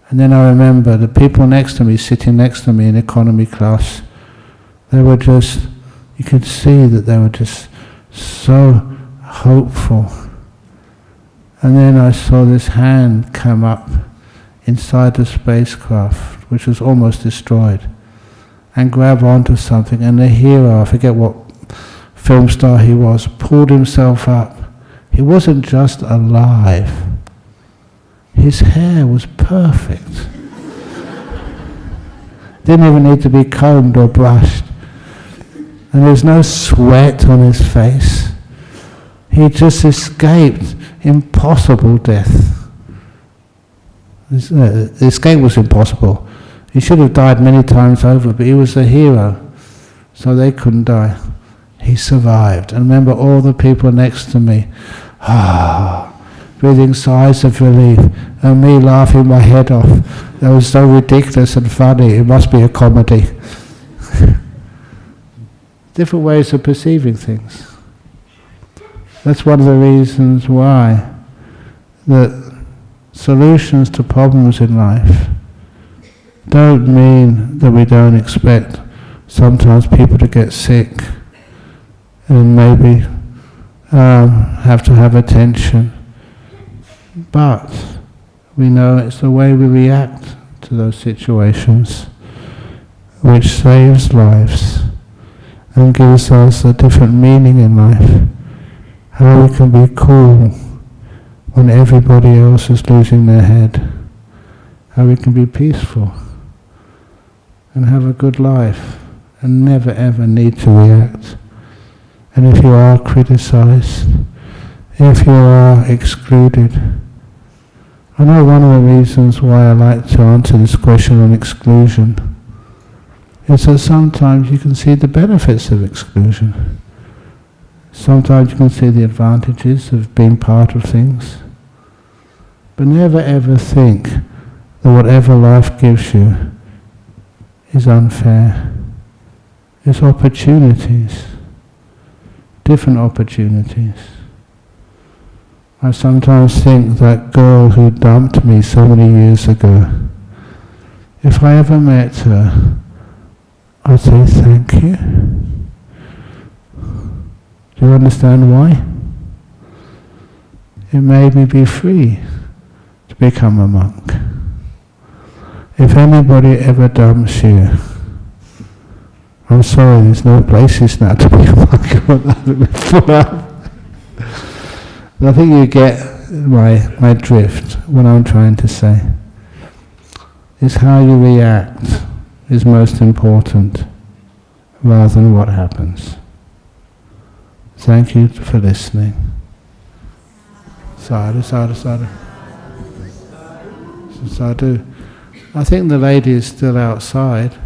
And then I remember the people next to me, sitting next to me in economy class, They were just, you could see that they were just so hopeful. And then I saw this hand come up inside the spacecraft, which was almost destroyed, and grab onto something, and the hero, I forget what film star he was, pulled himself up. He wasn't just alive. His hair was perfect. Didn't even need to be combed or brushed. And there was no sweat on his face. He just escaped impossible death. The escape was impossible. He should have died many times over, but he was a hero, so they couldn't die. He survived. And remember all the people next to me, breathing sighs of relief, and me laughing my head off. That was so ridiculous and funny, it must be a comedy. Different ways of perceiving things. That's one of the reasons why that solutions to problems in life don't mean that we don't expect sometimes people to get sick and maybe have to have attention. But we know it's the way we react to those situations which saves lives and gives us a different meaning in life. How we can be cool when everybody else is losing their head. How we can be peaceful and have a good life and never ever need to react. And if you are criticized, if you are excluded, I know one of the reasons why I like to answer this question on exclusion is that sometimes you can see the benefits of exclusion. Sometimes you can see the advantages of being part of things. But never ever think that whatever life gives you is unfair. It's opportunities, different opportunities. I sometimes think that girl who dumped me so many years ago, if I ever met her, I'd say thank you. Do you understand why? It made me be free to become a monk. If anybody ever dumps you, I'm sorry, there's no places now to be a monk. Full up. I think you get my drift, what I'm trying to say. Is how you react is most important, rather than what happens. Thank you for listening. Sadhu, sadhu, sadhu. Sadhu. I think the lady is still outside.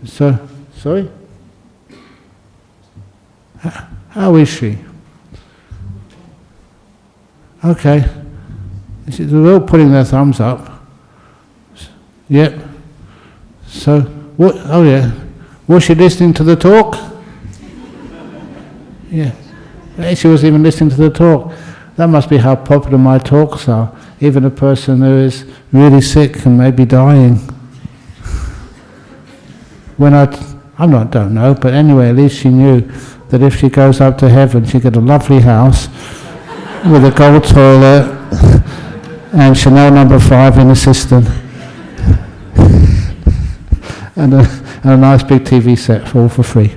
So, sorry? How is she? Okay. They're all putting their thumbs up. Yep. So, what? Oh yeah. Was she listening to the talk? Yeah. She wasn't even listening to the talk. That must be how popular my talks are. Even a person who is really sick and maybe dying. When don't know, but anyway, at least she knew that if she goes up to heaven, she'll get a lovely house with a gold toilet and Chanel No. 5 in the cistern and a nice big TV set, all for free.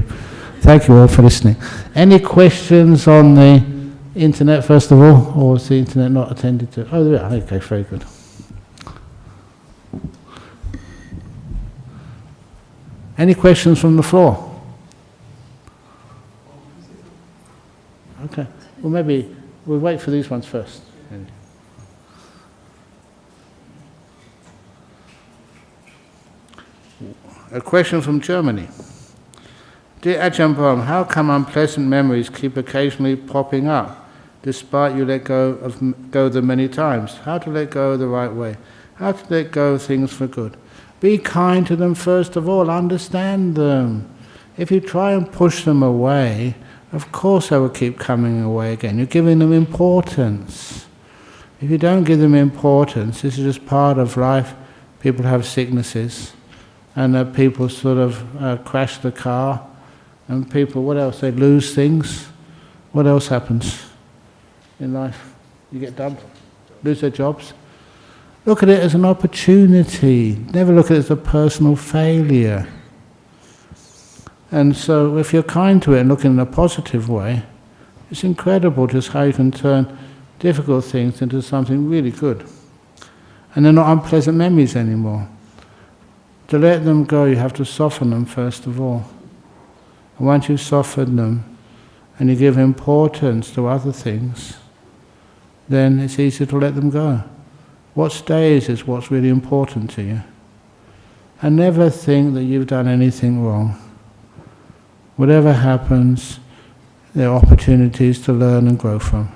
Thank you all for listening. Any questions on the internet first of all, or is the internet not attended to? Oh, there. Okay, very good. Any questions from the floor? Okay. Well, maybe we'll wait for these ones first. A question from Germany. Dear Ajahn Brahm, how come unpleasant memories keep occasionally popping up, despite you let go of them many times? How to let go the right way? How to let go of things for good? Be kind to them first of all, understand them. If you try and push them away, of course they will keep coming away again. You're giving them importance. If you don't give them importance, this is just part of life. People have sicknesses. and people sort of crash the car, and people, what else? They lose things. What else happens in life? You get dumped, lose their jobs. Look at it as an opportunity. Never look at it as a personal failure. And so if you're kind to it and look in a positive way, it's incredible just how you can turn difficult things into something really good. And they're not unpleasant memories anymore. To let them go, you have to soften them first of all. And once you soften them, and you give importance to other things, then it's easy to let them go. What stays is what's really important to you. And never think that you've done anything wrong. Whatever happens, there are opportunities to learn and grow from.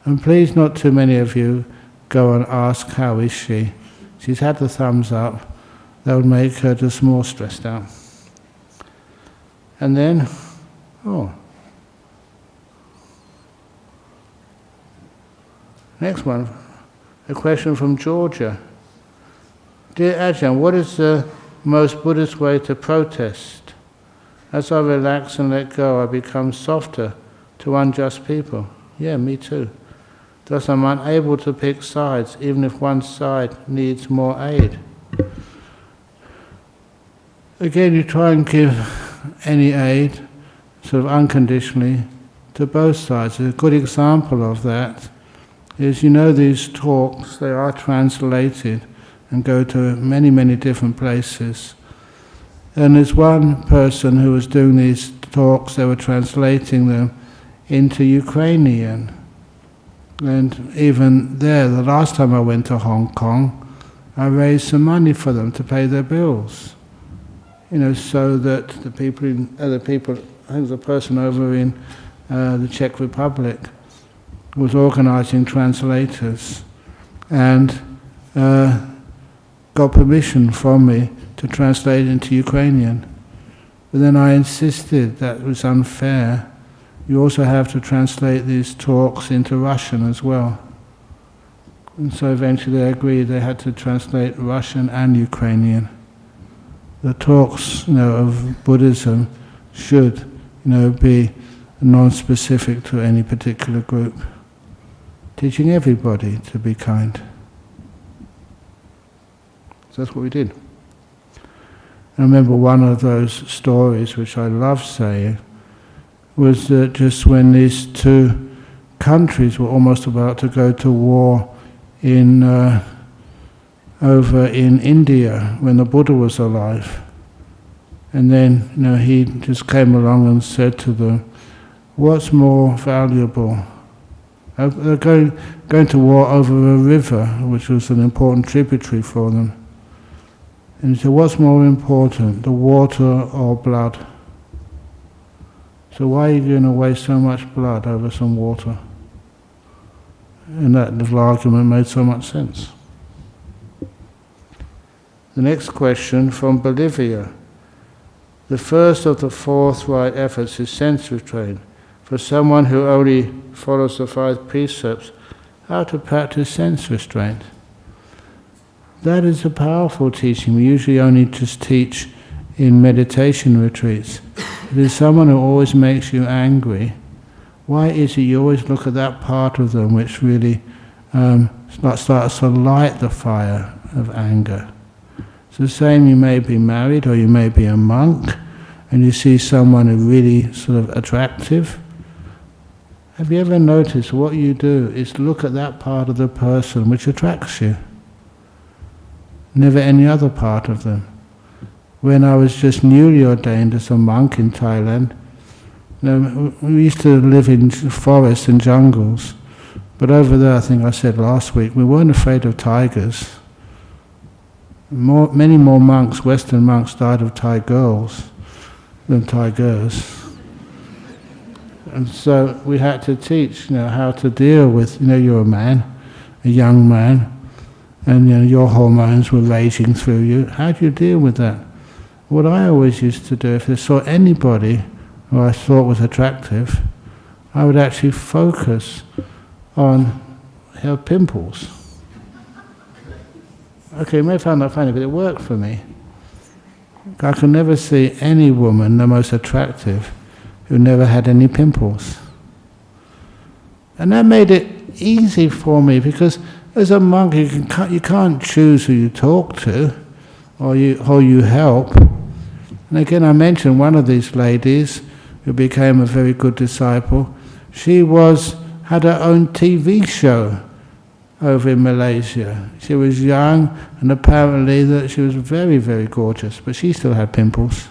And please, not too many of you go and ask, how is she? She's had the thumbs up. That would make her just more stressed out. And then, next one, a question from Georgia. Dear Ajahn, what is the most Buddhist way to protest? As I relax and let go, I become softer to unjust people. Yeah, me too. Thus I'm unable to pick sides, even if one side needs more aid. Again, you try and give any aid, sort of unconditionally, to both sides. A good example of that is, these talks, they are translated and go to many, many different places. And there's one person who was doing these talks, they were translating them into Ukrainian. And even there, the last time I went to Hong Kong, I raised some money for them to pay their bills. So that the people, I think the person over in the Czech Republic was organising translators and got permission from me to translate into Ukrainian. But then I insisted that was unfair. You also have to translate these talks into Russian as well. And so eventually they agreed they had to translate Russian and Ukrainian. The talks, of Buddhism should, be non-specific to any particular group, teaching everybody to be kind. So that's what we did. I remember one of those stories, which I love saying, was that just when these two countries were almost about to go to war over in India, when the Buddha was alive. And then, he just came along and said to them, what's more valuable? They're going to war over a river, which was an important tributary for them. And he said, what's more important, the water or blood? So why are you going to waste so much blood over some water? And that little argument made so much sense. The next question from Bolivia. The first of the forthright efforts is sense restraint. For someone who only follows the 5 precepts, how to practice sense restraint? That is a powerful teaching. We usually only just teach in meditation retreats. If there's someone who always makes you angry, why is it you always look at that part of them which really starts to light the fire of anger? It's the same, you may be married or you may be a monk and you see someone who's really sort of attractive. Have you ever noticed what you do is look at that part of the person which attracts you? Never any other part of them. When I was just newly ordained as a monk in Thailand, we used to live in forests and jungles, but over there, I think I said last week, we weren't afraid of tigers. Many more monks, Western monks, died of Thai girls than tigers. And so we had to teach, how to deal with, you're a man, a young man, and your hormones were raging through you. How do you deal with that? What I always used to do, if I saw anybody who I thought was attractive, I would actually focus on her pimples. Okay, you may find that funny, but it worked for me. I could never see any woman, the most attractive, who never had any pimples. And that made it easy for me, because as a monk you can't choose who you talk to or you help. And again, I mentioned one of these ladies who became a very good disciple. She had her own TV show over in Malaysia. She was young, and apparently that she was very, very gorgeous, but she still had pimples.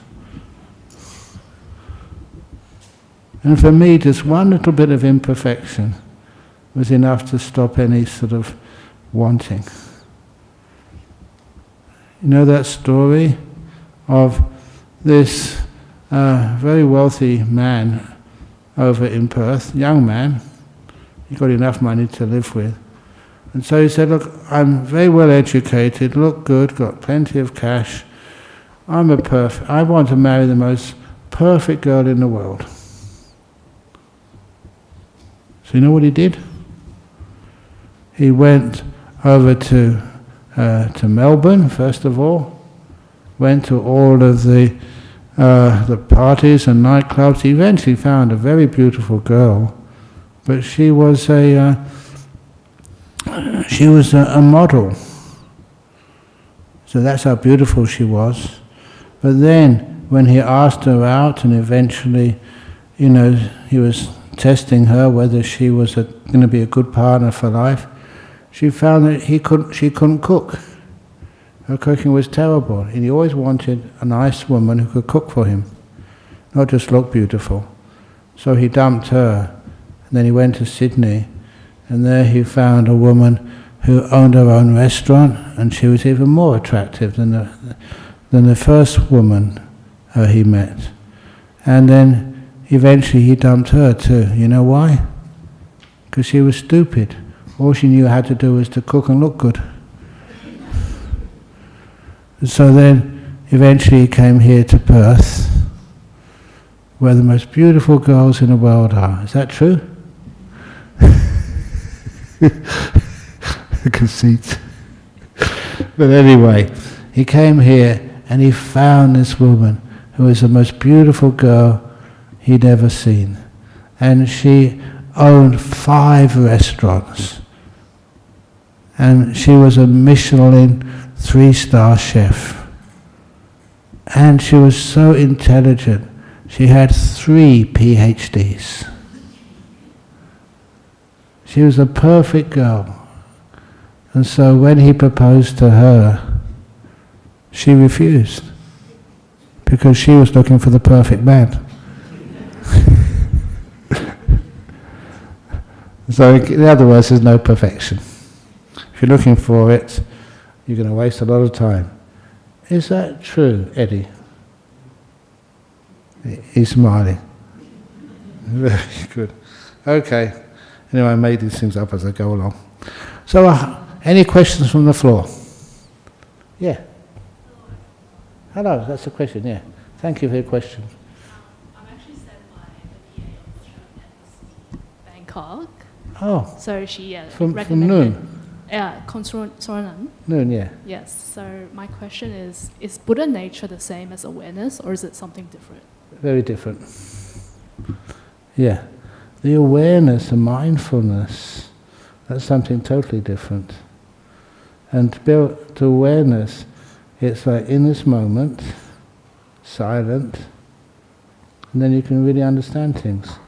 And for me, just one little bit of imperfection was enough to stop any sort of wanting. You know that story of this very wealthy man over in Perth, young man. He got enough money to live with. And so he said, look, I'm very well educated, look good, got plenty of cash. I want to marry the most perfect girl in the world. So you know what he did? He went over to Melbourne, first of all, went to all of the parties and nightclubs. He eventually found a very beautiful girl, but she was a model. So that's how beautiful she was. But then, when he asked her out, and eventually, he was testing her whether she was going to be a good partner for life, she found that she couldn't cook. Her cooking was terrible, and he always wanted a nice woman who could cook for him, not just look beautiful. So he dumped her, and then he went to Sydney, and there he found a woman who owned her own restaurant, and she was even more attractive than the first woman he met. And then eventually he dumped her too. You know why? Because she was stupid. All she knew how to do was to cook and look good. So then, eventually he came here to Perth, where the most beautiful girls in the world are. Is that true? Conceit. But anyway, he came here and he found this woman who was the most beautiful girl he'd ever seen. And she owned 5 restaurants. And she was a Michelin 3-star chef. And she was so intelligent. She had 3 PhDs. She was a perfect girl. And so when he proposed to her, she refused. Because she was looking for the perfect man. So in other words, there's no perfection. If you're looking for it, you're going to waste a lot of time. Is that true, Eddie? He's smiling. Very good. Okay. Anyway, I made these things up as I go along. So, any questions from the floor? Yeah. Hello, that's a question, yeah. Thank you for your question. I'm actually sent by the VA of Bangkok. Oh. So she from recommended... Noon? Yeah, Konsoranan. Noon, yeah. Yes, so my question is Buddha nature the same as awareness, or is it something different? Very different. Yeah. The awareness, the mindfulness, that's something totally different. And to build to awareness, it's like in this moment, silent, and then you can really understand things.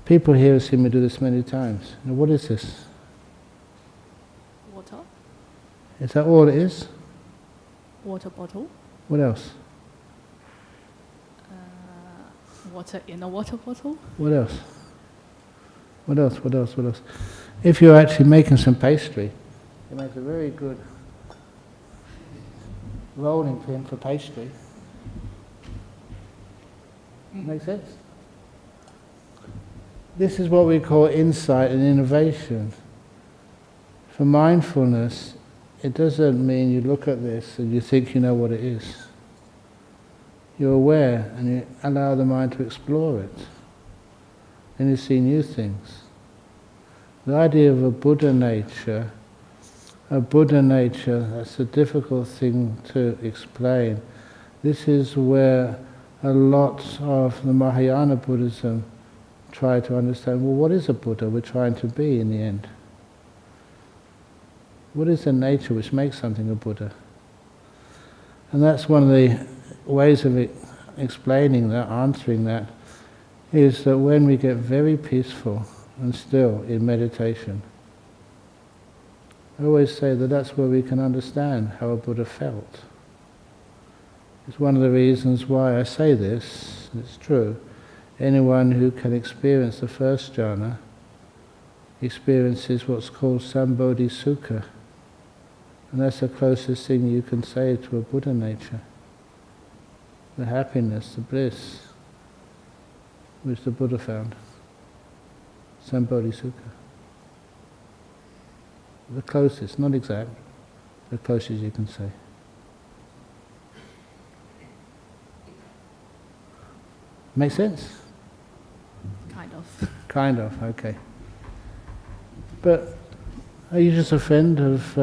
People here have seen me do this many times. Now, what is this? Water. Is that all it is? Water bottle. What else? Water in a water bottle. What else? What else? What else? What else? If you're actually making some pastry, you make a very good rolling pin for pastry. Make sense? This is what we call insight and innovation. For mindfulness, it doesn't mean you look at this and you think you know what it is. You're aware and you allow the mind to explore it. And you see new things. The idea of a Buddha nature, that's a difficult thing to explain. This is where a lot of the Mahayana Buddhism try to understand, well, what is a Buddha we're trying to be in the end? What is the nature which makes something a Buddha? And that's one of the ways of explaining that, answering that, is that when we get very peaceful and still in meditation, I always say that that's where we can understand how a Buddha felt. It's one of the reasons why I say this, it's true. Anyone who can experience the first jhana experiences what's called Sambodhi Sukha. And that's the closest thing you can say to a Buddha nature. The happiness, the bliss, which the Buddha found. Sambodhi Sukha. The closest, not exact, the closest you can say. Make sense? Kind of. Kind of, okay. But are you just a friend of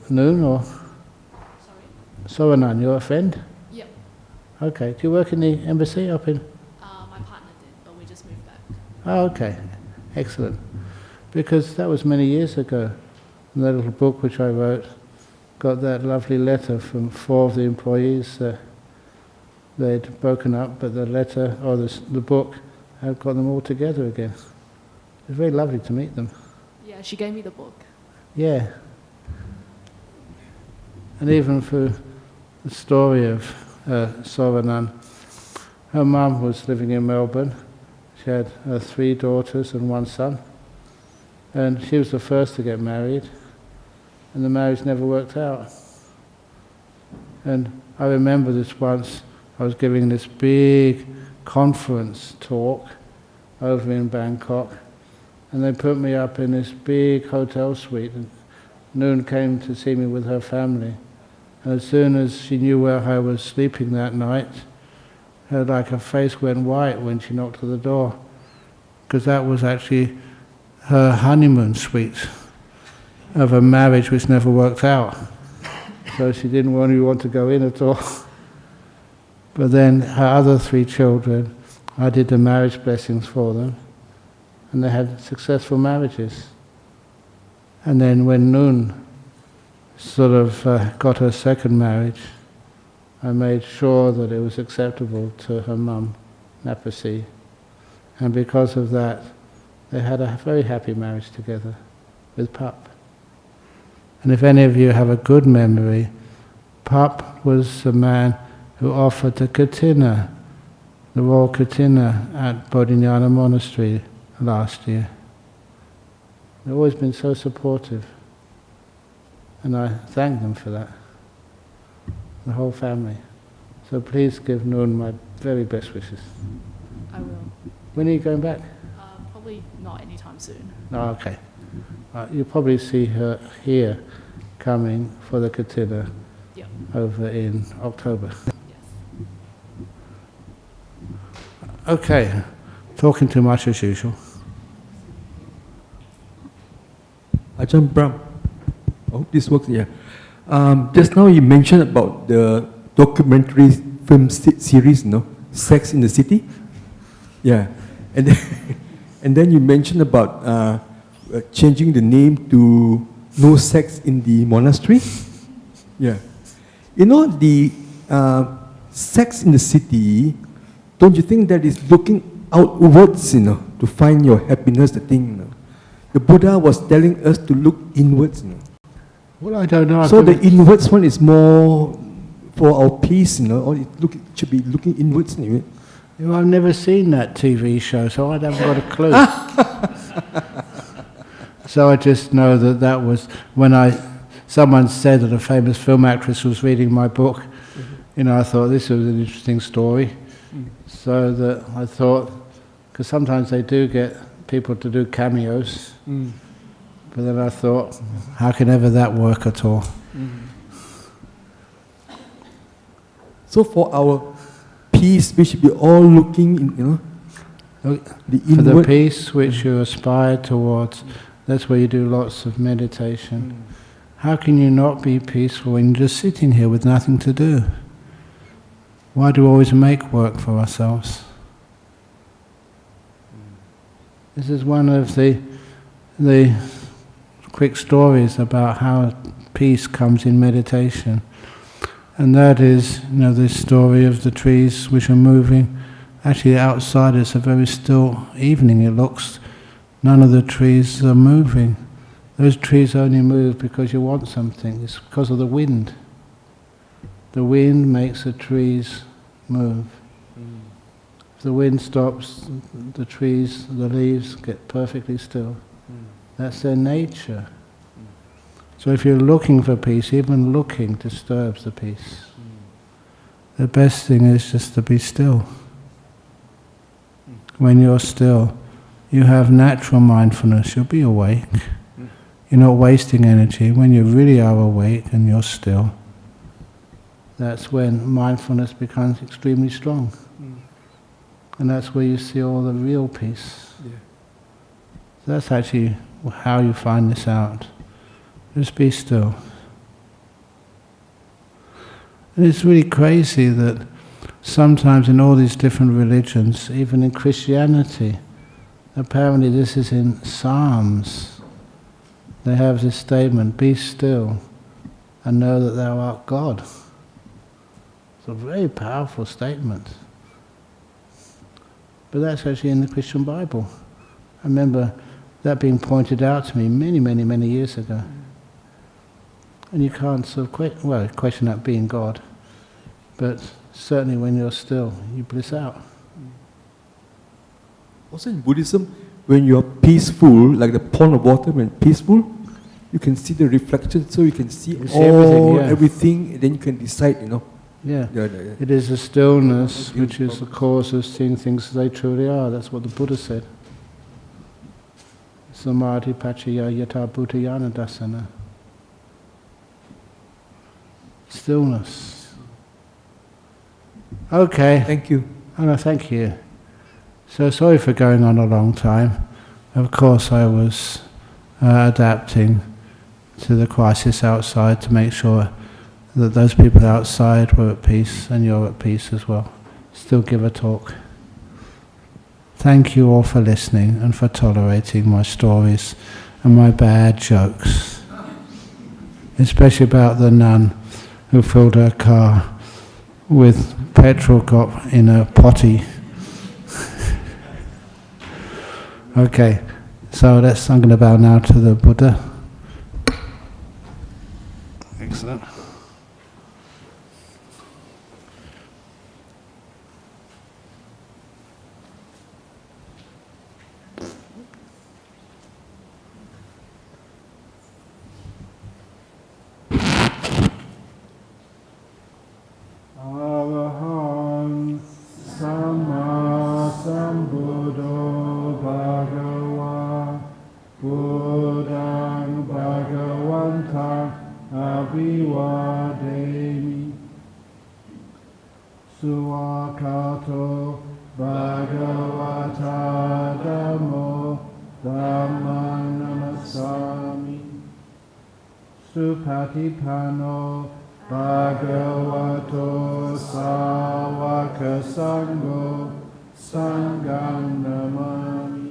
Noon or? Sorry? Soranan, you're a friend? Yep. Okay. Do you work in the embassy up in? My partner did, but we just moved back. Oh, okay. Excellent. Because that was many years ago. And that little book which I wrote got that lovely letter from 4 of the employees. They'd broken up, but the letter, or the book, had got them all together again. It was very lovely to meet them. Yeah, she gave me the book. Yeah. And even for the story of Soranan, her mum was living in Melbourne. She had 3 daughters and 1 son. And she was the first to get married. And the marriage never worked out. And I remember this once, I was giving this big conference talk over in Bangkok, and they put me up in this big hotel suite, and Noon came to see me with her family. And as soon as she knew where I was sleeping that night, her face went white when she knocked at the door, because that was actually her honeymoon suite of a marriage which never worked out. So she didn't really want to go in at all. But then her other 3 children, I did the marriage blessings for them, and they had successful marriages. And then when Noon sort of got her second marriage, I made sure that it was acceptable to her mum, Napasi. And because of that, they had a very happy marriage together with Pup. And if any of you have a good memory, Pup was the man who offered the katina, the royal katina at Bodhinyana Monastery last year. They've always been so supportive, and I thank them for that, the whole family. So please give Noon my very best wishes. I will. When are you going back? Probably not anytime soon. Oh, okay. You'll probably see her here coming for the katina Yep. over in October. Yes. Okay, talking too much as usual. Ajahn Brahm. I hope this works, yeah. Just now you mentioned about the documentary film series, no? Sex in the City? Yeah. And then, and then you mentioned about changing the name to No Sex in the Monastery? Yeah. You know, the Sex in the City, don't you think that is looking outwards, to find your happiness, the thing, The Buddha was telling us to look inwards, Well, I don't know. So the inwards one is more for our peace, or it should be looking inwards anyway. I've never seen that TV show, so I haven't got a clue. So I just know that was when someone said that a famous film actress was reading my book. I thought this was an interesting story. So that I thought, because sometimes they do get people to do cameos, but then I thought, how can ever that work at all? So for our peace, we should be all looking in, the inward. For the peace which you aspire towards, that's where you do lots of meditation. How can you not be peaceful when you're just sitting here with nothing to do? Why do we always make work for ourselves? This is one of the quick stories about how peace comes in meditation. And that is, this story of the trees which are moving. Actually, outside it's a very still evening. It looks, none of the trees are moving. Those trees only move because you want something. It's because of the wind. The wind makes the trees move. If the wind stops, the trees, the leaves get perfectly still. That's their nature. So if you're looking for peace, even looking disturbs the peace. The best thing is just to be still. When you're still, you have natural mindfulness, you'll be awake. You're not wasting energy. When you really are awake and you're still, that's when mindfulness becomes extremely strong. And that's where you see all the real peace. Yeah. So that's actually how you find this out. Just be still. And it's really crazy that sometimes in all these different religions, even in Christianity, apparently this is in Psalms, they have this statement, be still and know that thou art God. It's a very powerful statement. But that's actually in the Christian Bible. I remember that being pointed out to me many, many, many years ago. And you can't sort of question that being God, but certainly when you're still, you bliss out. Also in Buddhism, when you're peaceful, like the pond of water, when peaceful, you can see the reflection, so you can see everything, and then you can decide, Yeah. It is the stillness which is the cause of seeing things as they truly are. That's what the Buddha said. Samadhi pachaya yata bhutayana dasana. Stillness. Okay. Thank you. Oh no, thank you. So sorry for going on a long time. Of course I was adapting to the crisis outside to make sure that those people outside were at peace and you're at peace as well. Still give a talk. Thank you all for listening and for tolerating my stories and my bad jokes. Especially about the nun who filled her car with petrol got in a potty. Okay, so I'm going to bow now to the Buddha. Excellent. Arahant Samma Sambuddho Bhagava Buddhang Bhagavantang Abhivademi Suwakato Bhagavata Dhammo Dhammang Namasami Supatipano Bhagavato Sāvaka Sangho Sangham Namami.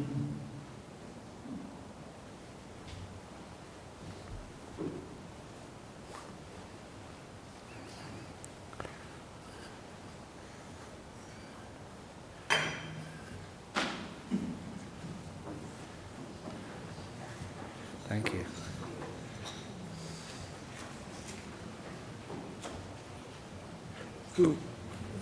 Thank you. Good.